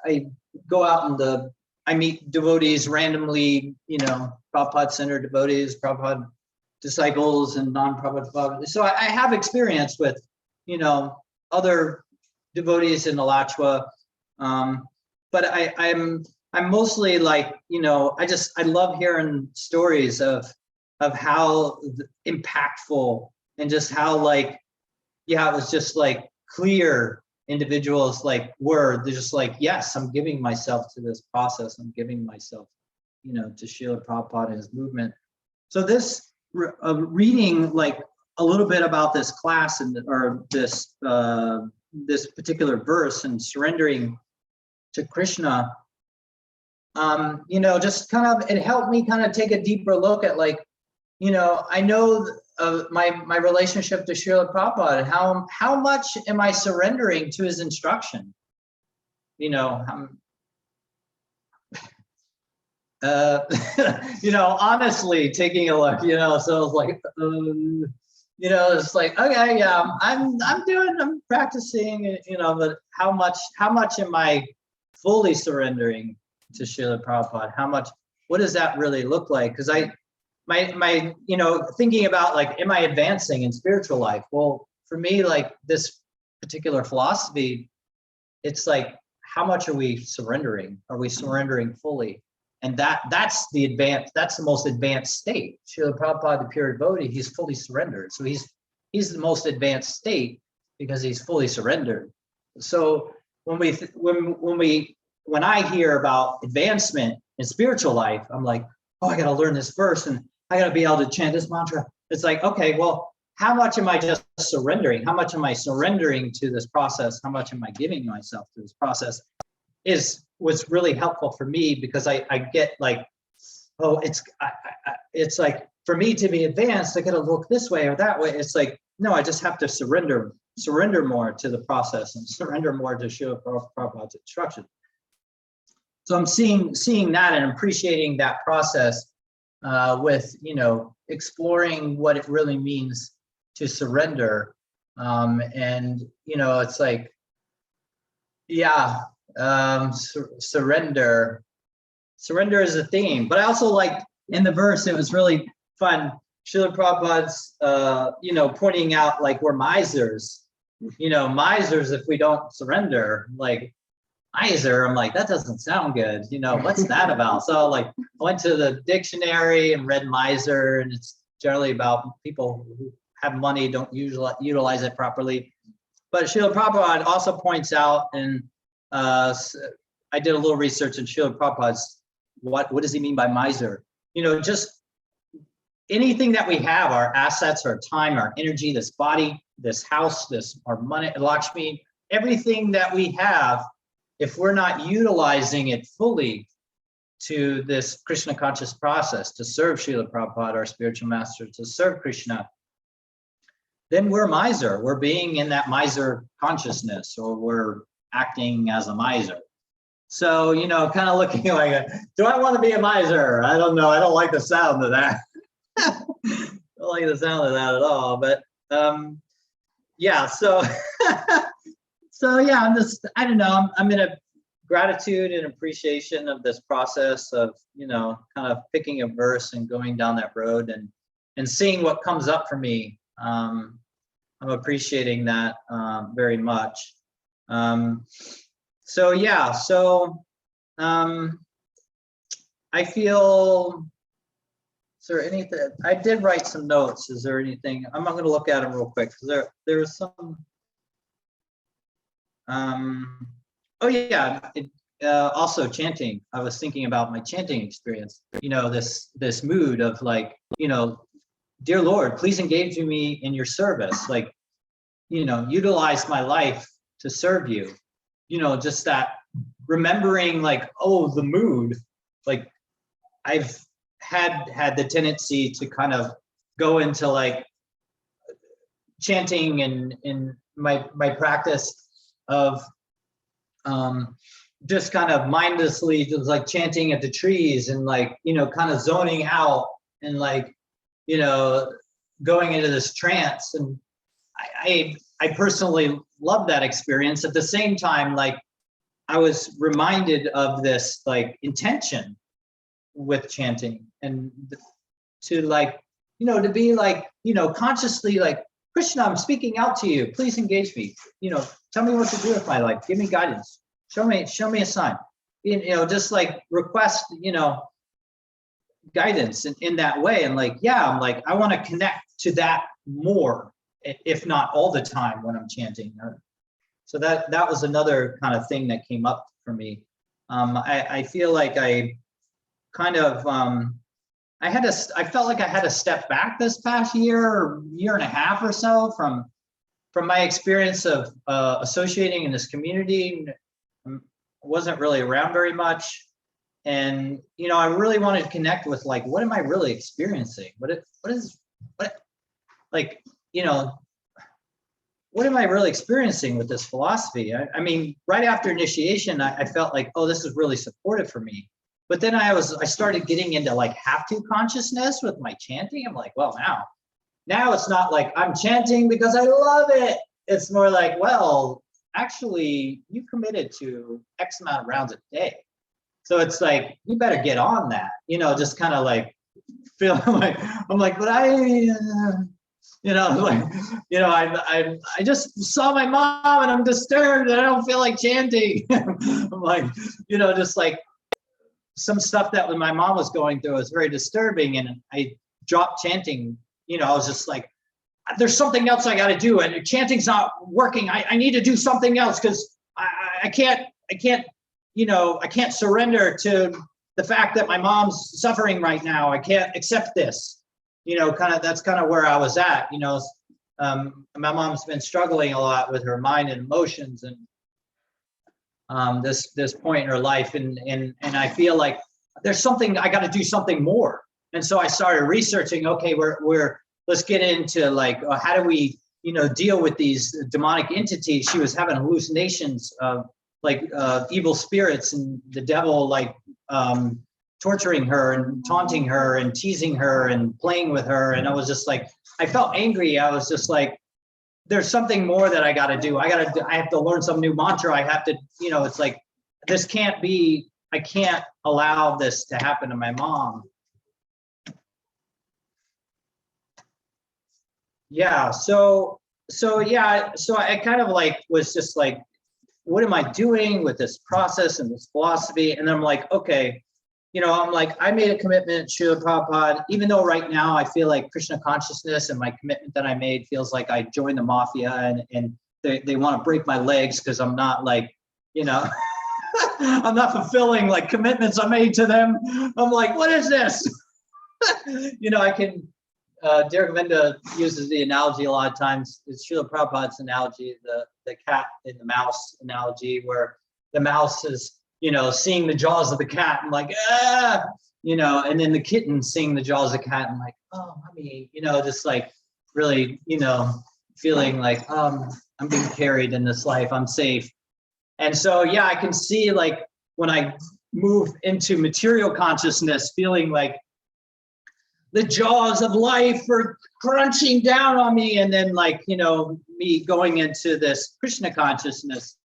go out and I meet devotees randomly, you know, Prabhupada Center devotees, Prabhupada disciples, and non-Prabhupada. So I have experience with, you know, other devotees in Alachua, but I'm mostly like, you know, I love hearing stories of how impactful and just how like, yeah, it was just like clear individuals like they're just like, yes, I'm giving myself to this process. I'm giving myself, you know, to Srila Prabhupada and his movement. So this reading like a little bit about this class or this particular verse and surrendering to Krishna, you know, just kind of, it helped me kind of take a deeper look at like, you know, I know my relationship to Srila Prabhupada, how much am I surrendering to his instruction? You know, you know, honestly taking a look, you know, so it's like, you know, it's like, okay, yeah, I'm practicing, you know, but how much am I fully surrendering to Srila Prabhupada? What does that really look like? Because my, you know, thinking about like, am I advancing in spiritual life? Well, for me, like this particular philosophy, it's like, how much are we surrendering? Are we surrendering fully? And that's the most advanced state. Srila Prabhupada, the pure devotee, he's fully surrendered. So he's the most advanced state because he's fully surrendered. So when I hear about advancement in spiritual life, I'm like, oh, I got to learn this verse and I got to be able to chant this mantra. It's like, okay, well, how much am I just surrendering? How much am I surrendering to this process? How much am I giving myself to this process? Was really helpful for me because I get like, oh, it's like for me to be advanced, I got to look this way or that way. It's like, no, I just have to surrender more to the process and surrender more to Srila Prabhupada's instruction. So I'm seeing that and appreciating that process with, you know, exploring what it really means to surrender. And, you know, it's like, yeah, surrender is a theme. But I also like in the verse, it was really fun. Srila Prabhupada's, you know, pointing out like we're misers, you know, misers if we don't surrender, like miser. I'm like, that doesn't sound good. You know, what's that about? So like I went to the dictionary and read miser, and it's generally about people who have money, don't utilize it properly. But Srila Prabhupada also points out, and I did a little research in Srila Prabhupada's, what does he mean by miser? You know, just anything that we have, our assets, our time, our energy, this body, this house, our money, Lakshmi, everything that we have, if we're not utilizing it fully to this Krishna conscious process, to serve Srila Prabhupada, our spiritual master, to serve Krishna, then we're miser. We're being in that miser consciousness, or we're acting as a miser. So, you know, kind of looking like, do I want to be a miser? I don't know. I don't like the sound of that. I don't like the sound of that at all. But yeah, so so yeah, I don't know, I'm in a gratitude and appreciation of this process of, you know, kind of picking a verse and going down that road and seeing what comes up for me. I'm appreciating that very much. So yeah, so I feel, is there anything, I did write some notes. Is there anything, I'm going to look at them real quick, because there was some, oh yeah, also chanting. I was thinking about my chanting experience, you know, this mood of like, you know, dear Lord, please engage me in your service. Like, you know, utilize my life to serve you. Just that remembering like, oh, the mood, like I've had the tendency to kind of go into like chanting and in my practice of just kind of mindlessly just like chanting at the trees and like, kind of zoning out and like, going into this trance. And I personally love that experience. At the same time, like I was reminded of this like intention with chanting and to like, to be like, consciously like, Krishna, I'm speaking out to you. Please engage me. Tell me what to do with my life. Give me guidance. Show me a sign. Just like request, guidance in that way. And like, yeah, I'm like, I want to connect to that more, if not all the time when I'm chanting. So that was another kind of thing that came up for me. I feel like I kind of, I felt like I had to step back this past year and a half or so from my experience of associating in this community. Wasn't really around very much. And, I really wanted to connect with like, what am I really experiencing? What am I really experiencing with this philosophy? I mean, right after initiation, I felt like, oh, this is really supportive for me. But then I started getting into like have to consciousness with my chanting. I'm like, well, now it's not like I'm chanting because I love it. It's more like, well, actually you committed to X amount of rounds a day. So it's like, you better get on that, just kind of like feel like, I'm like, but I just saw my mom and I'm disturbed and I don't feel like chanting. I'm like, just like some stuff that when my mom was going through was very disturbing and I dropped chanting. I was just like, there's something else I got to do and chanting's not working. I need to do something else because I can't surrender to the fact that my mom's suffering right now. I can't accept this. That's kind of where I was at. My mom's been struggling a lot with her mind and emotions and this point in her life, and I feel like there's something I got to do something more. And so I started researching. Okay, let's get into like how do we deal with these demonic entities. She was having hallucinations of like evil spirits and the devil like torturing her and taunting her and teasing her and playing with her. And I was just like, I felt angry. I was just like, there's something more that I got to do. I have to learn some new mantra. I have to, it's like, this can't be, I can't allow this to happen to my mom. Yeah. So I kind of like was just like, what am I doing with this process and this philosophy? And then I'm like, okay, I'm like, I made a commitment to Prabhupada, even though right now I feel like Krishna consciousness and my commitment that I made feels like I joined the mafia and they want to break my legs because I'm not like, I'm not fulfilling like commitments I made to them. I'm like, what is this? I can, Derek Vinda uses the analogy a lot of times. It's Srila Prabhupada's analogy, the cat and the mouse analogy, where the mouse is, seeing the jaws of the cat and like, and then the kitten seeing the jaws of the cat and like, oh, mommy, just like really, feeling like, I'm being carried in this life, I'm safe. And so, yeah, I can see like when I move into material consciousness, feeling like the jaws of life are crunching down on me. And then like, me going into this Krishna consciousness,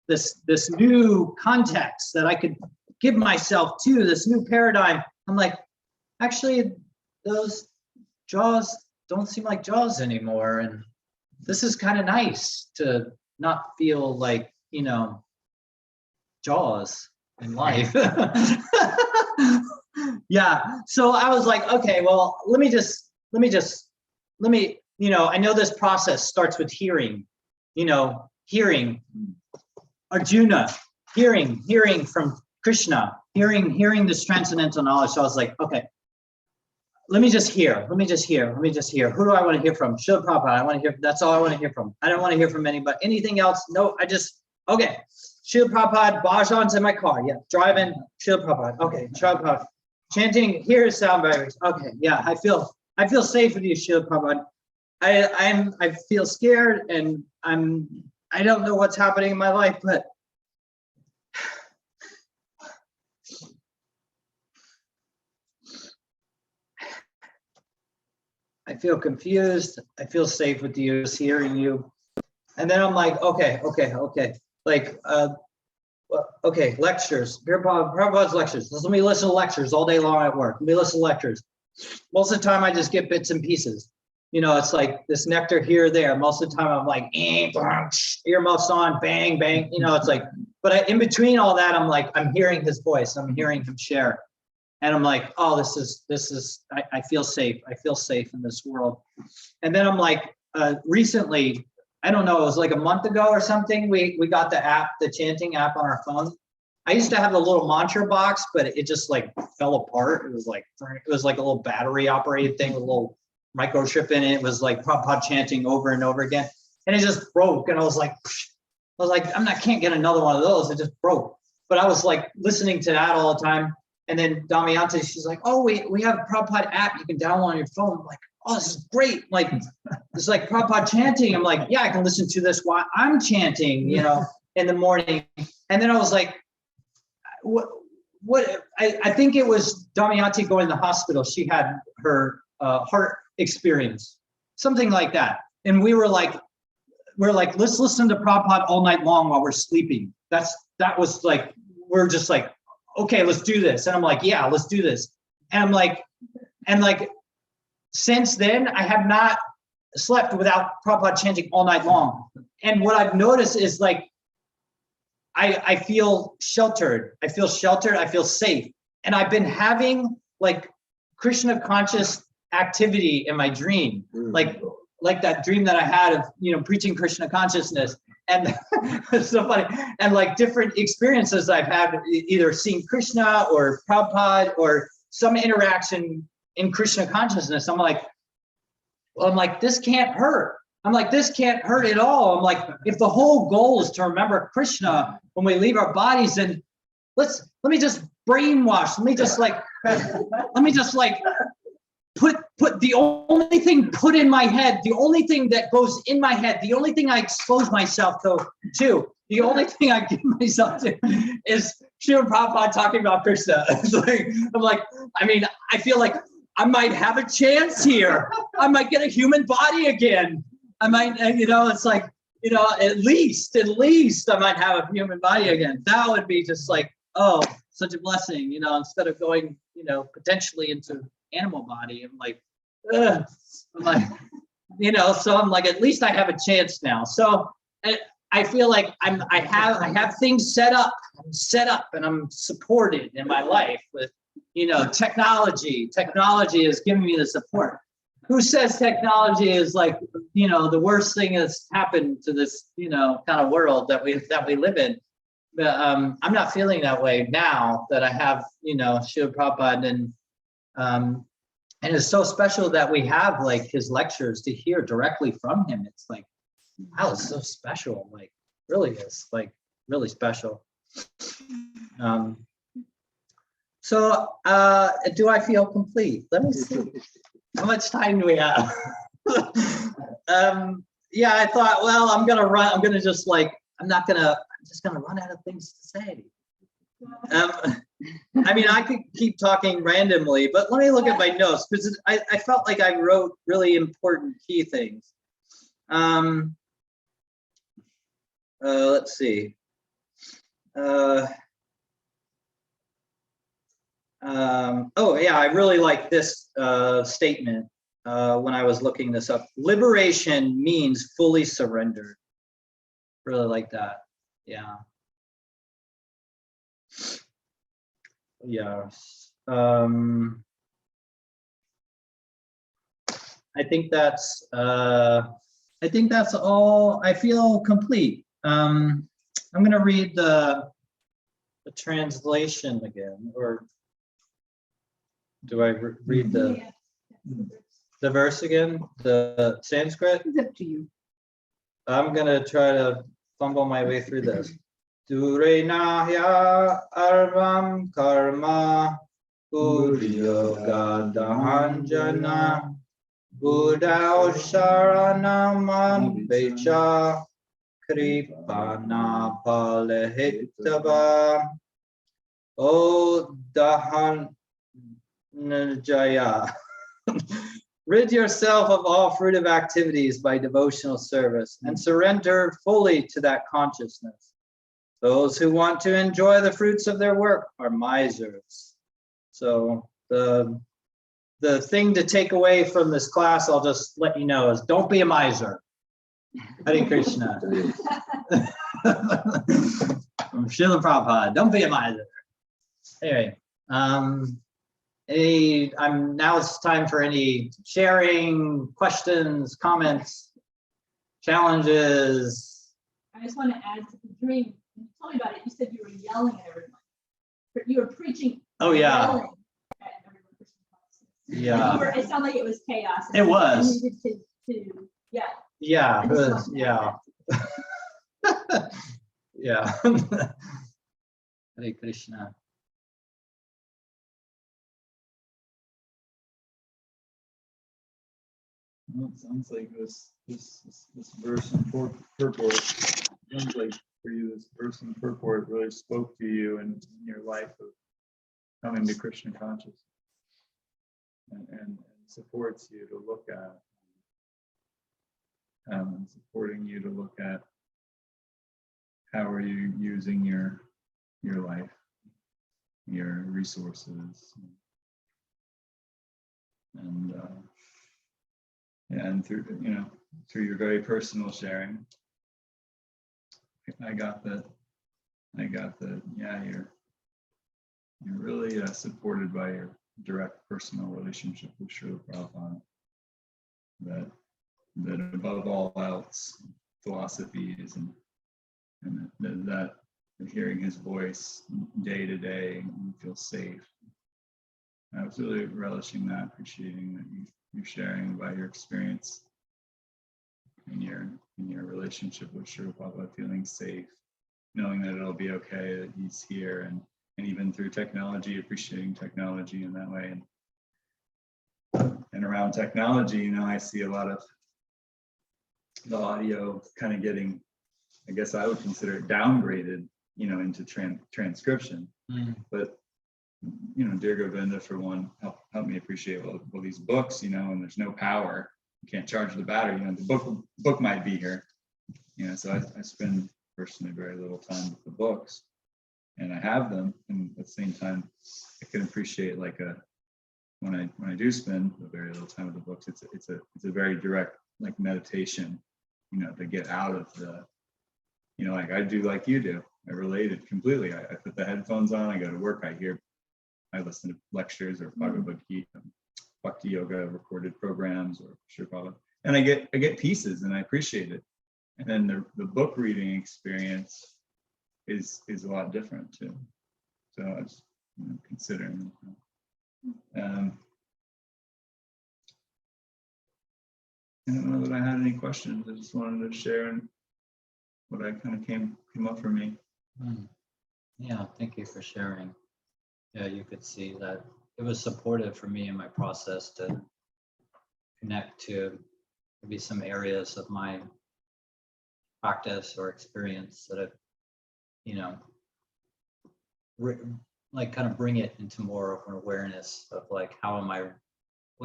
this new context that I could give myself to, this new paradigm. I'm like, actually, those jaws don't seem like jaws anymore. And this is kind of nice to not feel like, jaws in life. Yeah. So I was like, okay, well, let me, I know this process starts with hearing, hearing Arjuna, hearing from Krishna, hearing this transcendental knowledge. So I was like, okay, let me just hear. Who do I want to hear from? Srila Prabhupada. I want to hear. That's all I want to hear from. I don't want to hear from anybody. Anything else? No, okay. Srila Prabhupada, bhajan's in my car. Yeah, driving. Srila Prabhupada. Okay, Srila Prabhupada. Chanting, here is sound barriers. Okay, yeah, I feel safe with you, Srila Prabhupada. I feel scared and I don't know what's happening in my life, but I feel confused. I feel safe with you, just hearing you. And then I'm like, okay. Like, okay, lectures. Prabhupada's lectures. Let me listen to lectures all day long at work. Let me listen to lectures. Most of the time, I just get bits and pieces. You know, it's like this nectar here or there. Most of the time, I'm like, earmuffs on, bang, bang. You know, it's like, but in between all that, I'm like, I'm hearing his voice. I'm hearing him share. And I'm like, oh, this is, I feel safe. I feel safe in this world. And then I'm like, recently, I don't know, it was like a month ago or something, we got the app, the chanting app on our phone. I used to have the little mantra box, but it just like fell apart. It was like a little battery operated thing with a little microchip in it. It was like Prabhupada chanting over and over again. And it just broke. And I was like, I can't get another one of those. It just broke. But I was like listening to that all the time. And then Damayanti, she's like, oh, we have a Prabhupada app you can download on your phone. I'm like, oh, this is great. Like, it's like Prabhupada chanting. I'm like, yeah, I can listen to this while I'm chanting, you know, in the morning. And then I was like, I think it was Damayanti going to the hospital. She had her heart experience, something like that. And we're like, let's listen to Prabhupada all night long while we're sleeping. That was like, we're just like, okay, let's do this. And I'm like, yeah, let's do this. And I'm like, since then, I have not slept without Prabhupada chanting all night long. And what I've noticed is like, I feel sheltered. I feel safe. And I've been having like Krishna conscious activity in my dream, like that dream that I had of, you know, preaching Krishna consciousness. And it's so funny. And like different experiences I've had, either seeing Krishna or Prabhupada or some interaction in Krishna consciousness. I'm like, this can't hurt. I'm like, this can't hurt at all. I'm like, if the whole goal is to remember Krishna when we leave our bodies, then let me just brainwash. Let me just put the only thing put in my head, the only thing that goes in my head, the only thing I expose myself to, the only thing I give myself to is Srila Prabhupada talking about Krishna. I'm like, I mean, I feel like I might have a chance here. I might get a human body again. I might, you know, it's like, you know, at least I might have a human body again. That would be just like, oh, such a blessing, you know, instead of going, you know, potentially into animal body. I'm like, you know, so I'm like, at least I have a chance now. So I feel like I have things set up. I'm set up and I'm supported in my life with, you know, technology. Technology is giving me the support. Who says technology is like, you know, the worst thing that's happened to this, you know, kind of world that we live in? But I'm not feeling that way now that I have, you know, Srila Prabhupada, and it's so special that we have like his lectures to hear directly from him. It's like, wow, it's so special. Like, really is like really special. So do I feel complete? Let me see. How much time do we have? Yeah, I thought, well, I'm just gonna run out of things to say. I mean, I could keep talking randomly, but let me look at my notes, because I felt like I wrote really important key things. Let's see. Oh yeah, I really like this statement when I was looking this up. Liberation means fully surrendered. Really like that. Yeah. Yeah. I think that's all. I feel complete. I'm gonna read the translation again, or do I read the? The verse again, the Sanskrit. It's up to you. I'm gonna try to fumble my way through this. Durenahya arvam karma Yoga Dahanjana Buddha Sharanam Becha Kripana Palehitava O Dahanjaya. Rid yourself of all fruitive activities by devotional service and surrender fully to that consciousness. Those who want to enjoy the fruits of their work are misers. So the thing to take away from this class, I'll just let you know, is don't be a miser. Hare Krishna. From Srila Prabhupada, don't be a miser. Anyway, now it's time for any sharing, questions, comments, challenges. I just want to add to the dream. When you told me about it, you said you were yelling at everyone. But you were preaching. Oh, yeah. Yelling at everyone. Yeah. It sounded like it was chaos. It was. You needed to yeah. Yeah, I it just was, wanted to yeah. Yeah. Hare Krishna. Well, it sounds like this verse and purport. Sounds like for you, this verse and purport really spoke to you in your life of coming to Krishna consciousness, and supports you to look at, and supporting you to look at how are you using your life, your resources, and through your very personal sharing, I got that. Yeah, you're really supported by your direct personal relationship with Srila Prabhupada. That above all else, philosophies and that hearing his voice day to day, you feel safe. I was really relishing that, appreciating that you're sharing about your experience in your relationship with Srila Prabhupada, feeling safe, knowing that it'll be okay, that he's here, and even through technology, appreciating technology in that way. And around technology, I see a lot of the audio kind of getting, I guess I would consider it downgraded, into transcription. But dear Govinda, for one, help me appreciate well these books, and there's no power, you can't charge the battery. The book might be here, so I spend personally very little time with the books, and I have them, and at the same time, I can appreciate when I do spend a very little time with the books, it's a very direct meditation, to get out of the, like I do, like you do. I related completely. I put the headphones on, I go to work, I listen to lectures or Bhagavad Gita, Bhakti Yoga recorded programs or Srila, and I get pieces and I appreciate it. And then the book reading experience is a lot different too. So I was considering. I don't know that I had any questions. I just wanted to share what I kind of came up for me. Yeah, thank you for sharing. Yeah, you could see that it was supportive for me in my process to connect to maybe some areas of my practice or experience that have, kind of bring it into more of an awareness of what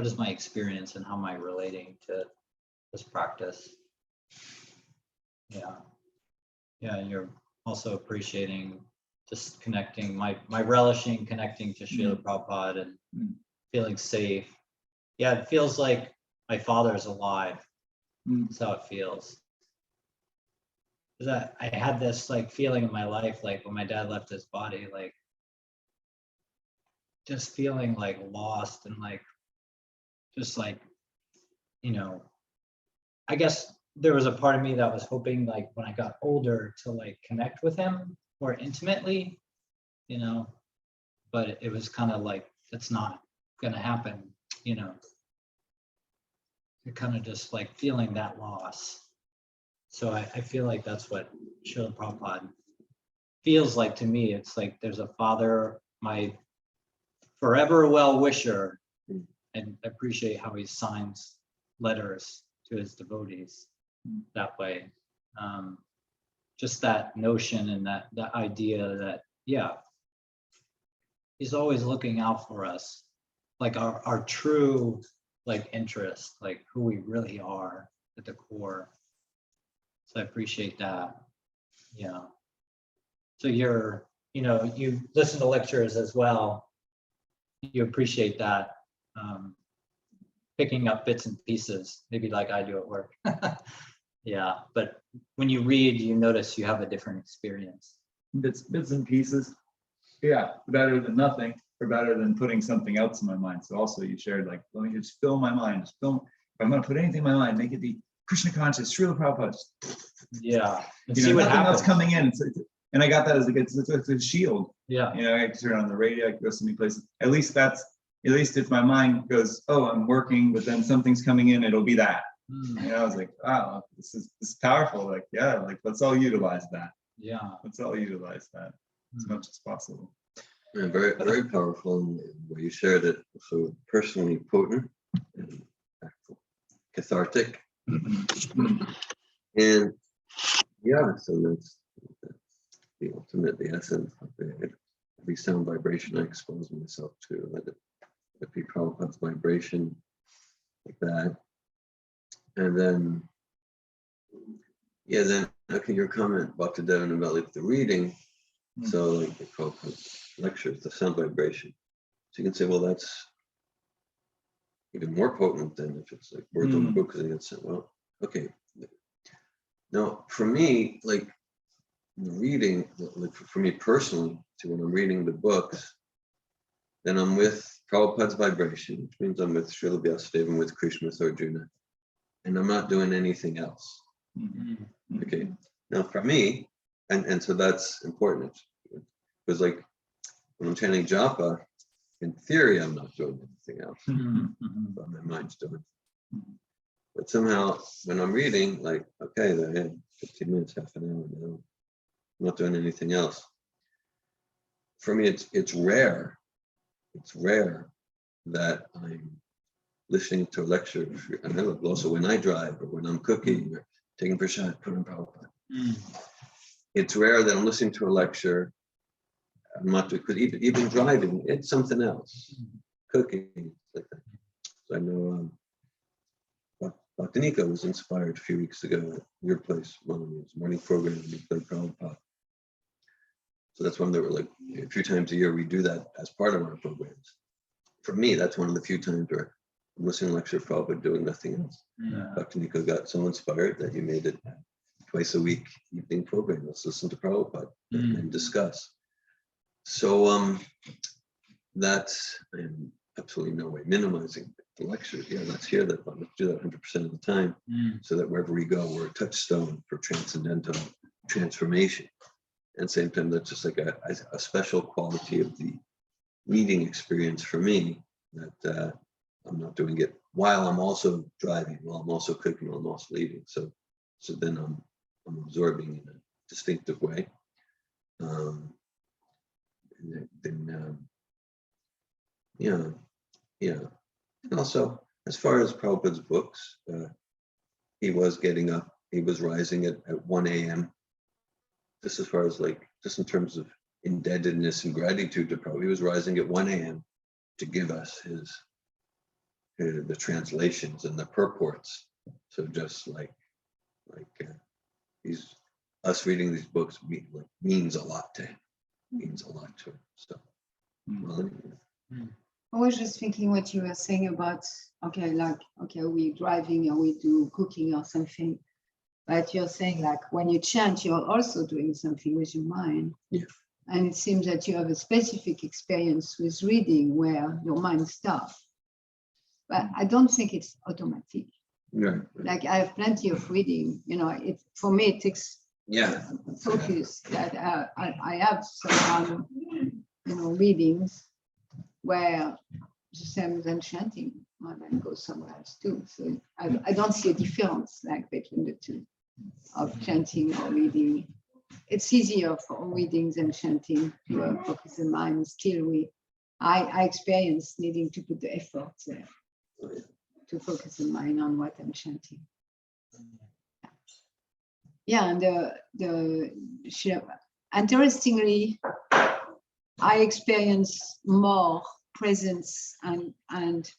is my experience and how am I relating to this practice. Yeah, you're also appreciating just connecting, my relishing connecting to Srila Prabhupada and feeling safe. Yeah, it feels like my father is alive. That's how it feels. I had this feeling in my life, when my dad left his body, just feeling lost and I guess there was a part of me that was hoping when I got older to connect with him more intimately, but it was kind of it's not gonna happen, you're kind of just like feeling that loss. So I feel like that's what Srila Prabhupada feels like to me. It's like there's a father, my forever well-wisher, and appreciate how he signs letters to his devotees that way. Just that notion and that idea that, yeah, he's always looking out for us, like our true like interest, like who we really are at the core. So I appreciate that. Yeah. So you listen to lectures as well. You appreciate that, picking up bits and pieces, maybe like I do at work. Yeah, but when you read, you notice you have a different experience. Bits and pieces. Yeah, better than nothing, or better than putting something else in my mind. So also you shared like, let me just fill my mind. Just fill. If I'm going to put anything in my mind, make it be Krishna conscious, Srila Prabhupada. Yeah, and You see know, what nothing happens. else coming in. And I got that as it's a shield. Yeah, You know, I can turn on the radio, I can go so many places. At least if my mind goes, oh, I'm working, but then something's coming in, it'll be that. Mm, You know, I was like, wow, this is powerful. Like, yeah, like let's all utilize that. yeah. Let's all utilize that as much as possible. And very, very powerful in where you shared it. So personally potent and cathartic. And yeah, so that's the ultimate, the essence of it. Every sound vibration I expose myself to, let it be Prabhupada's vibration like that. And then, yeah, then okay, your comment about the Devon about like the reading. So like the Prabhupada's lectures, the sound vibration. So you can say, well, that's even more potent than if it's like words on the book, because it's well, okay. Now, for me, like reading, like for me personally, so when I'm reading the books, then I'm with Prabhupada's vibration, which means I'm with Srila Vyasadeva, I'm with Krishna, with Arjuna, and I'm not doing anything else. Okay. Now, for me, and so that's important, because like when I'm chanting japa, in theory, I'm not doing anything else, but my mind's doing. But somehow, when I'm reading, like, okay, I had 15 minutes, half an hour now, I'm not doing anything else. For me, it's rare. It's rare that I'm listening to a lecture, and also when I drive or when I'm cooking or taking prashad, put on Prabhupada. It's rare that I'm listening to a lecture. I'm not because even driving, it's something else. Cooking, like that. So I know Bhaktanika was inspired a few weeks ago at your place, one of his morning program, and he played Prabhupada. So that's one that we're like, a few times a year we do that as part of our programs. For me, that's one of the few times where I'm listening to lecture of Prabhupada doing nothing else. Bhaktanika got so inspired that he made it twice a week evening program. Let's listen to Prabhupada and discuss. So that's in absolutely no way minimizing the lecture. Yeah, let's hear that, but let's do that 100% of the time, so that wherever we go, we're a touchstone for transcendental transformation. And same time, that's just like a special quality of the reading experience for me, that I'm not doing it while I'm also driving, while I'm also cooking, while I'm also eating. So then I'm absorbing in a distinctive way. Yeah. And also, as far as Prabhupada's books, he was getting up, he was rising at 1 a.m. Just as far as like, just in terms of indebtedness and gratitude to Prabhupada, he was rising at 1 a.m. to give us the translations and the purports. So just like us reading these books means a lot to him, means a lot to him. So, well, anyway. I was just thinking what you were saying about, we're driving or we do cooking or something, but you're saying like when you chant, you're also doing something with your mind. Yeah. And it seems that you have a specific experience with reading where your mind stops. But I don't think it's automatic. Right. Like I have plenty of reading, for me, it takes focus that I have some, readings where the same as chanting when I go somewhere else too. So I don't see a difference like between the two of chanting or reading. It's easier for reading than chanting to focus the mind. Still, I experience needing to put the effort there to focus the mind on what I'm chanting. Yeah, and interestingly, I experience more presence and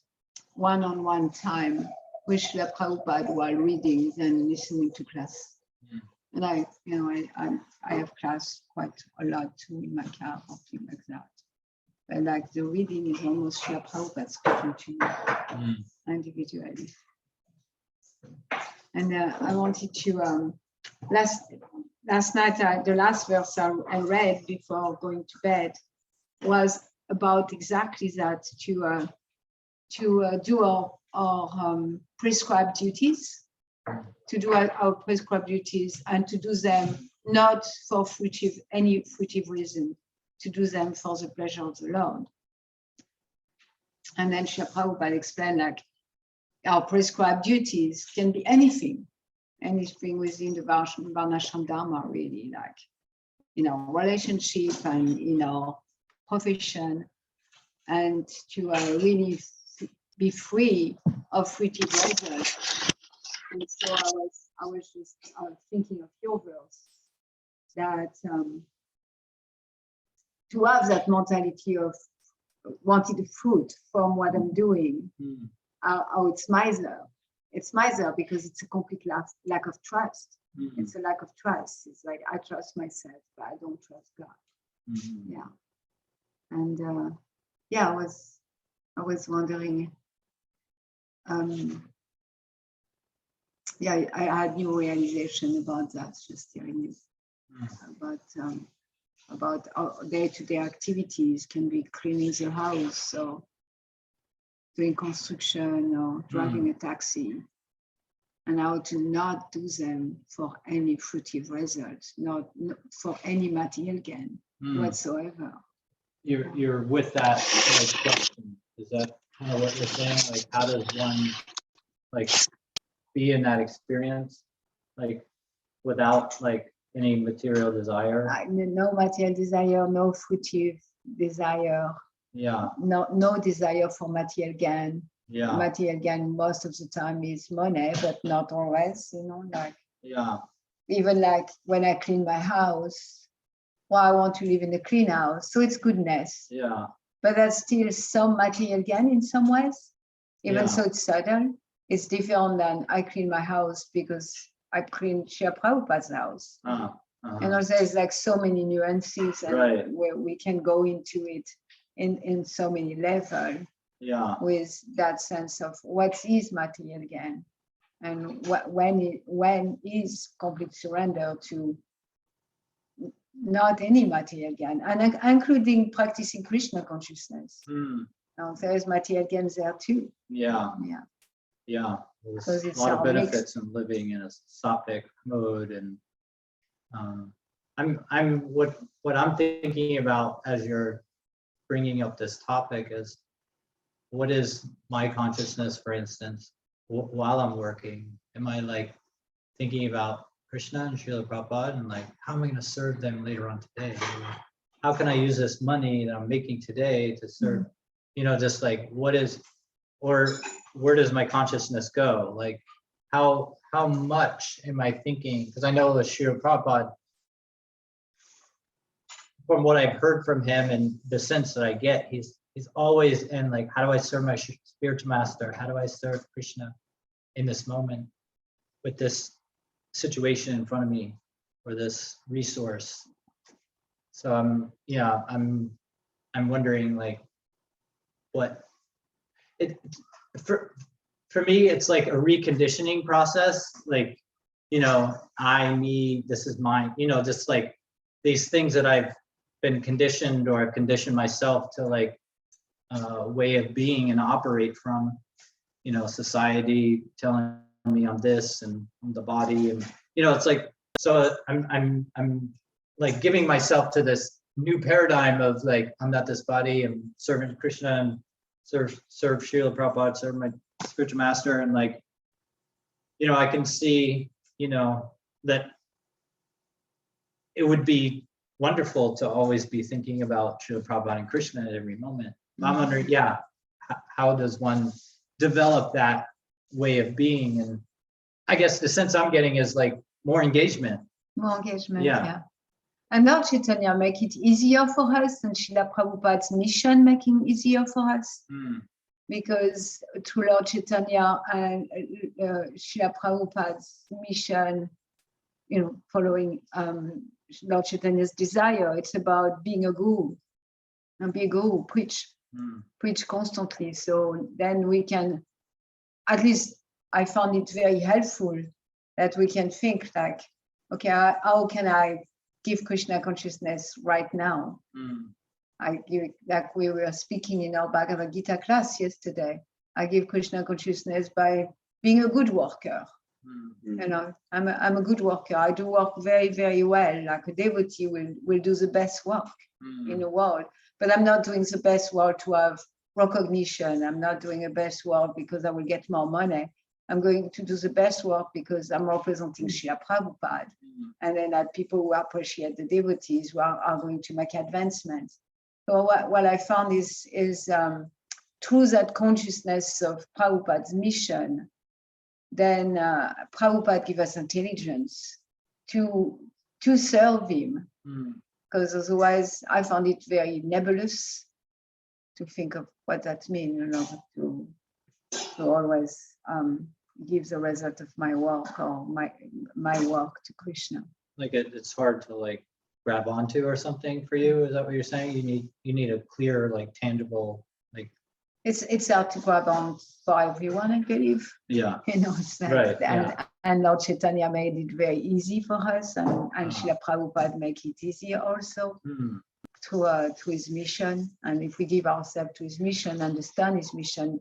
one-on-one time with Srila Prabhupada while reading than listening to class. And I have class quite a lot too in my car or things like that. But like the reading is almost Srila Prabhupada speaking to me individually. And I wanted to last night the last verse I read before going to bed was about exactly that, to do our prescribed duties, our prescribed duties, and to do them not for any fruitive reason, to do them for the pleasure of the Lord. And then Srila Prabhupada explained like our prescribed duties can be anything within the Varnashram Dharma, really, like in our relationship and in our profession, and to really be free of fruitive results. And so I was just thinking of your verse, that to have that mentality of wanting the fruit from what I'm doing, it's miser. It's miser because it's a complete lack of trust. It's a lack of trust. It's like I trust myself, but I don't trust God. Yeah. And I was wondering. I had new realization about that just hearing you about our day-to-day activities. Can be cleaning the house or doing construction or driving a taxi, and how to not do them for any fruitive results, not for any material gain whatsoever. You're with that like question. Is that kind of what you're saying? Like, how does one like be in that experience, like without like any material desire? No material desire, no fruitive desire. Yeah. No desire for material gain. Yeah. Material gain most of the time is money, but not always, like. Yeah. Even like when I clean my house, well, I want to live in a clean house, so it's goodness. Yeah. But there's still some material gain in some ways. Even so it's subtle. It's different than I clean my house because I clean Srila Prabhupada's house. There's like so many nuances and where we can go into it in so many levels. Yeah. With that sense of what is material gain and when is complete surrender to not any material gain, and including practicing Krishna consciousness. There is material gain there too. Yeah. There's a lot of benefits in living in a sattvic mode, and what I'm thinking about as you're bringing up this topic is, what is my consciousness, for instance, while I'm working? Am I like thinking about Krishna and Srila Prabhupada and like, how am I going to serve them later on today? How can I use this money that I'm making today to serve, just like or where does my consciousness go? Like how much am I thinking? Because I know that Srila Prabhupada, from what I've heard from him and the sense that I get, he's always in like, how do I serve my spiritual master? How do I serve Krishna in this moment with this situation in front of me or this resource? So I'm wondering like what it for me, it's like a reconditioning process. Like, I need, this is mine, just like these things that I've been conditioned or I've conditioned myself to like way of being and operate from, society telling me I'm this and I'm the body, and it's like, so I'm like giving myself to this new paradigm of like, I'm not this body, I'm serving Krishna and serve Srila Prabhupada, serve my spiritual master, and like, I can see, that it would be wonderful to always be thinking about Srila Prabhupada and Krishna at every moment. I'm wondering, how does one develop that way of being? And I guess the sense I'm getting is like more engagement. More engagement, Yeah. yeah. And Lord Chaitanya make it easier for us, and Srila Prabhupada's mission making easier for us. Because through Lord Chaitanya and Srila Prabhupada's mission, following Lord Chaitanya's desire, it's about being a guru, and be a guru, preach constantly. So then we can, at least I found it very helpful that we can think like, okay, how can I give Krishna consciousness right now? I give, like we were speaking in our Bhagavad Gita class yesterday, I give Krishna consciousness by being a good worker. I'm a good worker. I do work very, very well. Like a devotee will do the best work in the world, but I'm not doing the best work to have recognition. I'm not doing the best work because I will get more money. I'm going to do the best work because I'm representing Srila Prabhupada. And then that people who appreciate the devotees who are going to make advancements. So what I found is through that consciousness of Prabhupada's mission, then Prabhupada gives us intelligence to serve him. Because otherwise I found it very nebulous to think of what that means, to always give the result of my work or my work to Krishna. Like it's hard to like grab onto or something for you. Is that what you're saying? You need a clear, like tangible, like. It's hard to grab on for everyone, I believe. Yeah. It's that, Right. and Lord Chaitanya made it very easy for us, and Srila Prabhupada make it easier also to his mission. And if we give ourselves to his mission, understand his mission,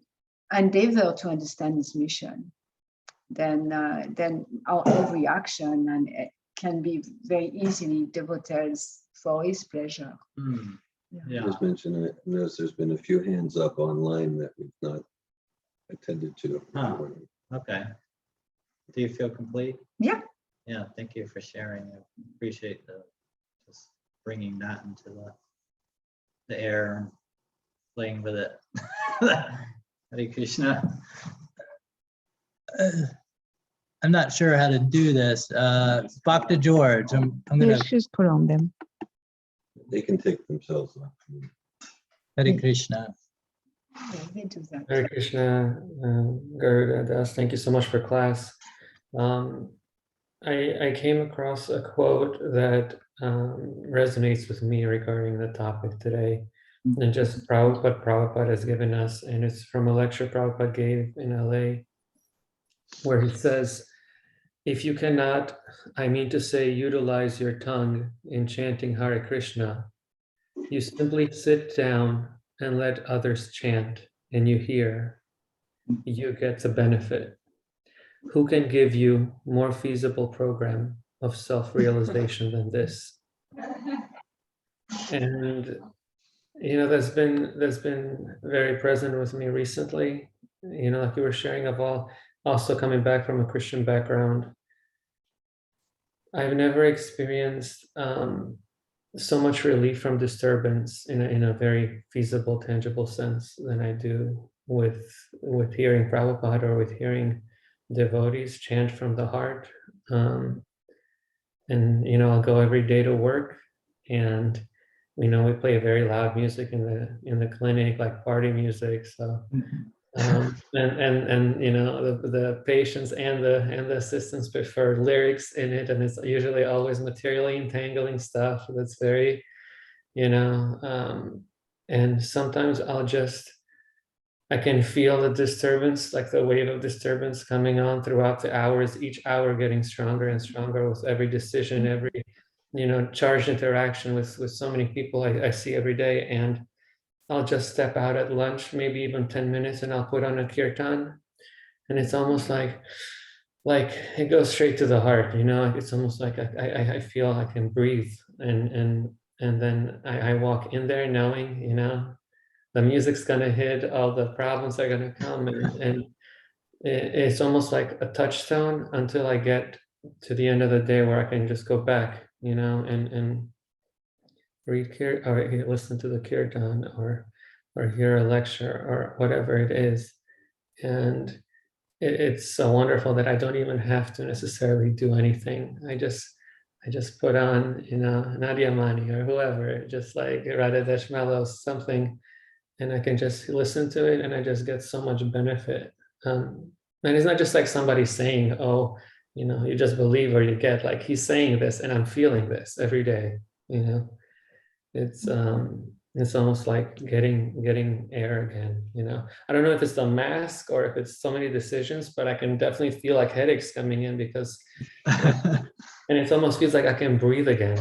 endeavor to understand his mission, then our every action and it can be very easily devoted for his pleasure. Yeah. Just mention, I noticed there's been a few hands up online that we've not attended to. Okay. Do you feel complete? Yeah. Yeah. Thank you for sharing. I appreciate just bringing that into the air and playing with it. Hare Krishna. I'm not sure how to do this. Bhakta George, I'm gonna. Let's just put on them. They can take themselves off. Hare Krishna. Yeah, we do that. Hare Krishna, Garuda Das, thank you so much for class. I came across a quote that resonates with me regarding the topic today, and just Prabhupada has given us, and it's from a lecture Prabhupada gave in LA, where he says, if you cannot, I mean to say, utilize your tongue in chanting Hare Krishna, you simply sit down and let others chant, and you hear, you get the benefit. Who can give you more feasible program of self-realization than this? And that's been very present with me recently. Like you were sharing, of also coming back from a Christian background. I've never experienced so much relief from disturbance in a very feasible, tangible sense than I do with hearing Prabhupada or with hearing devotees chant from the heart. And I'll go every day to work, and we play a very loud music in the clinic, like party music. So the patients and the assistants prefer lyrics in it, and it's usually always materially entangling stuff that's very, and sometimes I can feel the disturbance, like the wave of disturbance coming on throughout the hours, each hour getting stronger and stronger with every decision, every charged interaction with so many people I see every day. And I'll just step out at lunch, maybe even 10 minutes, and I'll put on a kirtan. And it's almost like it goes straight to the heart, it's almost like I feel I can breathe. And then I walk in there knowing, the music's gonna hit, all the problems are gonna come, and it's almost like a touchstone until I get to the end of the day where I can just go back, and read or listen to the kirtan or hear a lecture or whatever it is. And it's so wonderful that I don't even have to necessarily do anything. I just put on, Nadia Mani or whoever, just like Radha Deshmelo, something, and I can just listen to it, and I just get so much benefit. And it's not just like somebody saying, oh, you just believe or you get, like, he's saying this and I'm feeling this every day. It's almost like getting air again. I don't know if it's the mask or if it's so many decisions, but I can definitely feel like headaches coming in because and it almost feels like I can breathe again,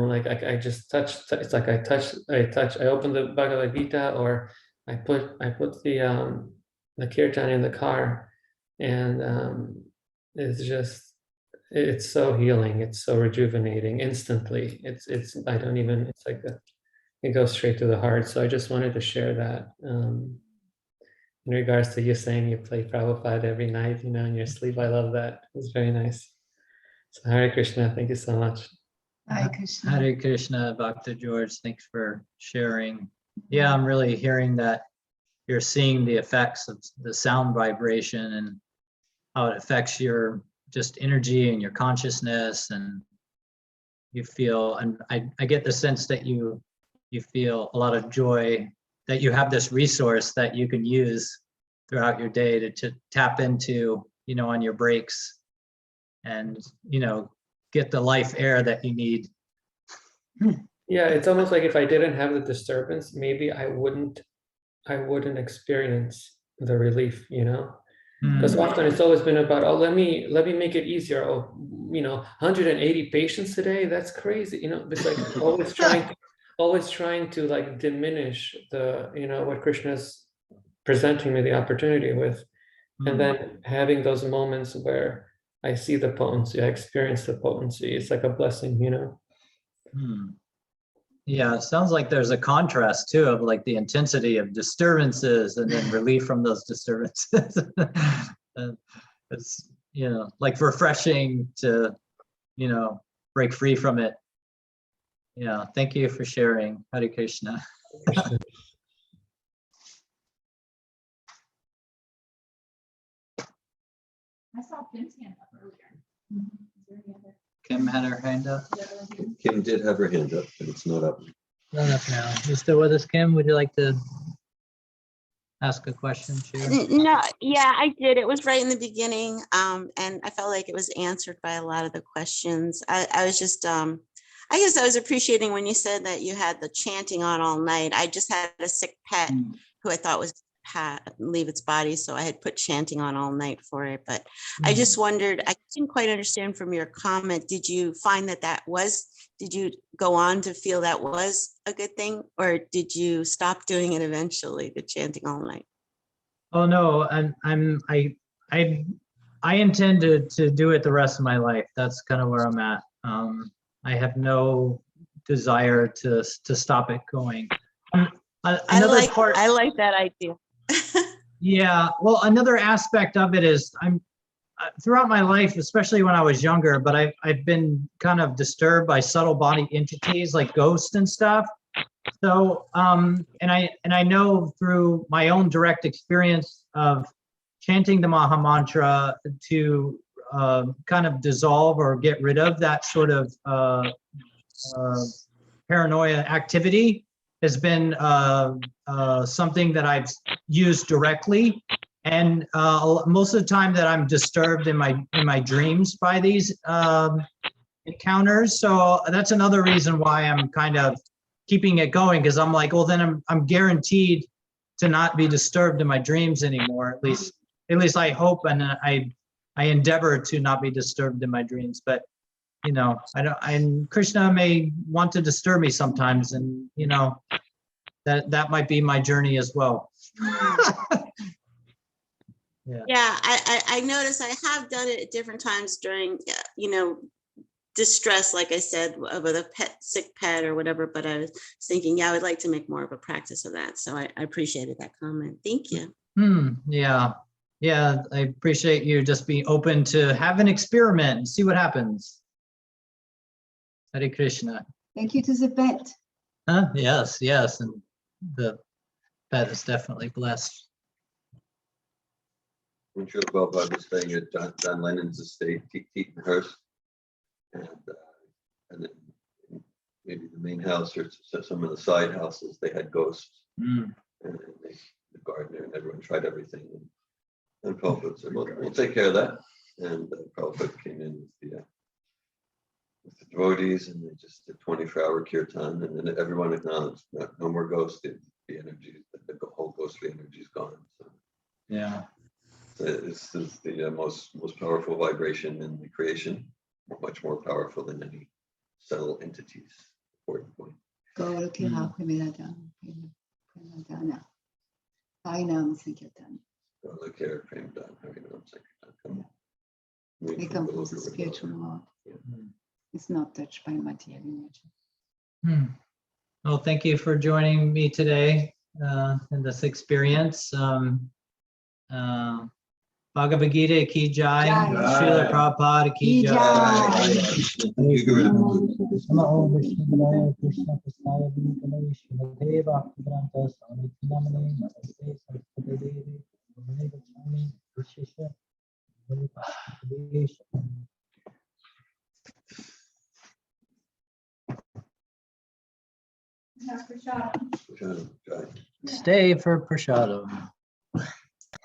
like I just touch, it's like I open the Bhagavad Gita, or I put the kirtan in the car, and it's so healing, it's so rejuvenating instantly. It's like it goes straight to the heart. So I just wanted to share that in regards to you saying you play Prabhupada every night, in your sleep. I love that. It's very nice. So Hare Krishna, thank you so much. Hare Krishna. Hare Krishna, Bhakta George, thanks for sharing. Yeah, I'm really hearing that you're seeing the effects of the sound vibration and how it affects your just energy and your consciousness, and you feel, and I get the sense that you feel a lot of joy, that you have this resource that you can use throughout your day to tap into, on your breaks, and get the life air that you need. Yeah, it's almost like if I didn't have the disturbance, maybe I wouldn't experience the relief, because often it's always been about, oh, let me make it easier. Oh, 180 patients today, that's crazy. It's like always trying to like diminish the, what Krishna's presenting me the opportunity with, and then having those moments where I see the potency, I experience the potency. It's like a blessing, Yeah, it sounds like there's a contrast too of like the intensity of disturbances and then relief from those disturbances. And it's, like refreshing to, break free from it. Yeah, thank you for sharing. Hare Krishna. I saw Kim's hand up earlier. Is there any other? Kim had her hand up. Kim did have her hand up, but it's not up. Not up now. You still with us, Kim? Would you like to ask a question? Share? No, yeah, I did. It was right in the beginning, and I felt like it was answered by a lot of the questions. I was just, I guess I was appreciating when you said that you had the chanting on all night. I just had a sick pet who I thought was leave its body, so I had put chanting on all night for it. But I just wondered, I didn't quite understand from your comment, did you find did you go on to feel that was a good thing, or did you stop doing it eventually, the chanting all night? Oh no, I intend to do it the rest of my life. That's kind of where I'm at. I have no desire to stop it going. I like that idea. Yeah, well, another aspect of it is I'm throughout my life, especially when I was younger, but I've been kind of disturbed by subtle body entities like ghosts and stuff. So, and I know through my own direct experience of chanting the Maha Mantra to kind of dissolve or get rid of that sort of paranoia activity has been something that I've used directly. And most of the time that I'm disturbed in my dreams by these encounters. So that's another reason why I'm kind of keeping it going, because I'm like, well, then I'm guaranteed to not be disturbed in my dreams anymore. At least I hope, and I endeavor to not be disturbed in my dreams. But and Krishna may want to disturb me sometimes, and that might be my journey as well. Yeah, I noticed I have done it at different times during, distress, like I said, with a sick pet or whatever, but I was thinking, yeah, I would like to make more of a practice of that. So I appreciated that comment. Thank you. Yeah. Yeah, I appreciate you just being open to have an experiment and see what happens. Hare Krishna. Thank you to the pet. Huh? Yes, yes. And the pet is definitely blessed. When Srila Prabhupada was staying at John Lennon's estate, Tetonhurst, and then maybe the main house or some of the side houses, they had ghosts. And the gardener and everyone tried everything. And Prabhupada said, well, we'll take care of that. And Prabhupada came in with the devotees, and they just did 24-hour kirtan, and then everyone acknowledged no more ghosts. The energy, the whole ghostly energy is gone. So Yeah. this is the most powerful vibration in the creation, much more powerful than any subtle entities. Important point. Look here, Prem Dan, Harinam Sankirtan. Come on. We come from the spiritual world. It's not touched by material energy. Well, thank you for joining me today in this experience. Bhagavad Gita ki jai, Jai. Srila Prabhupada ki Ki jai. jai. You give it a- Namo Vishnu Padaya Krishna Prasthaya Vinutale Srimate Bhaktivedanta Swami Namane Namaste Saraswati Devi Namaste Gacchami Vishesha Bhakti. Have prashadam. Jai. Stay for prasadam.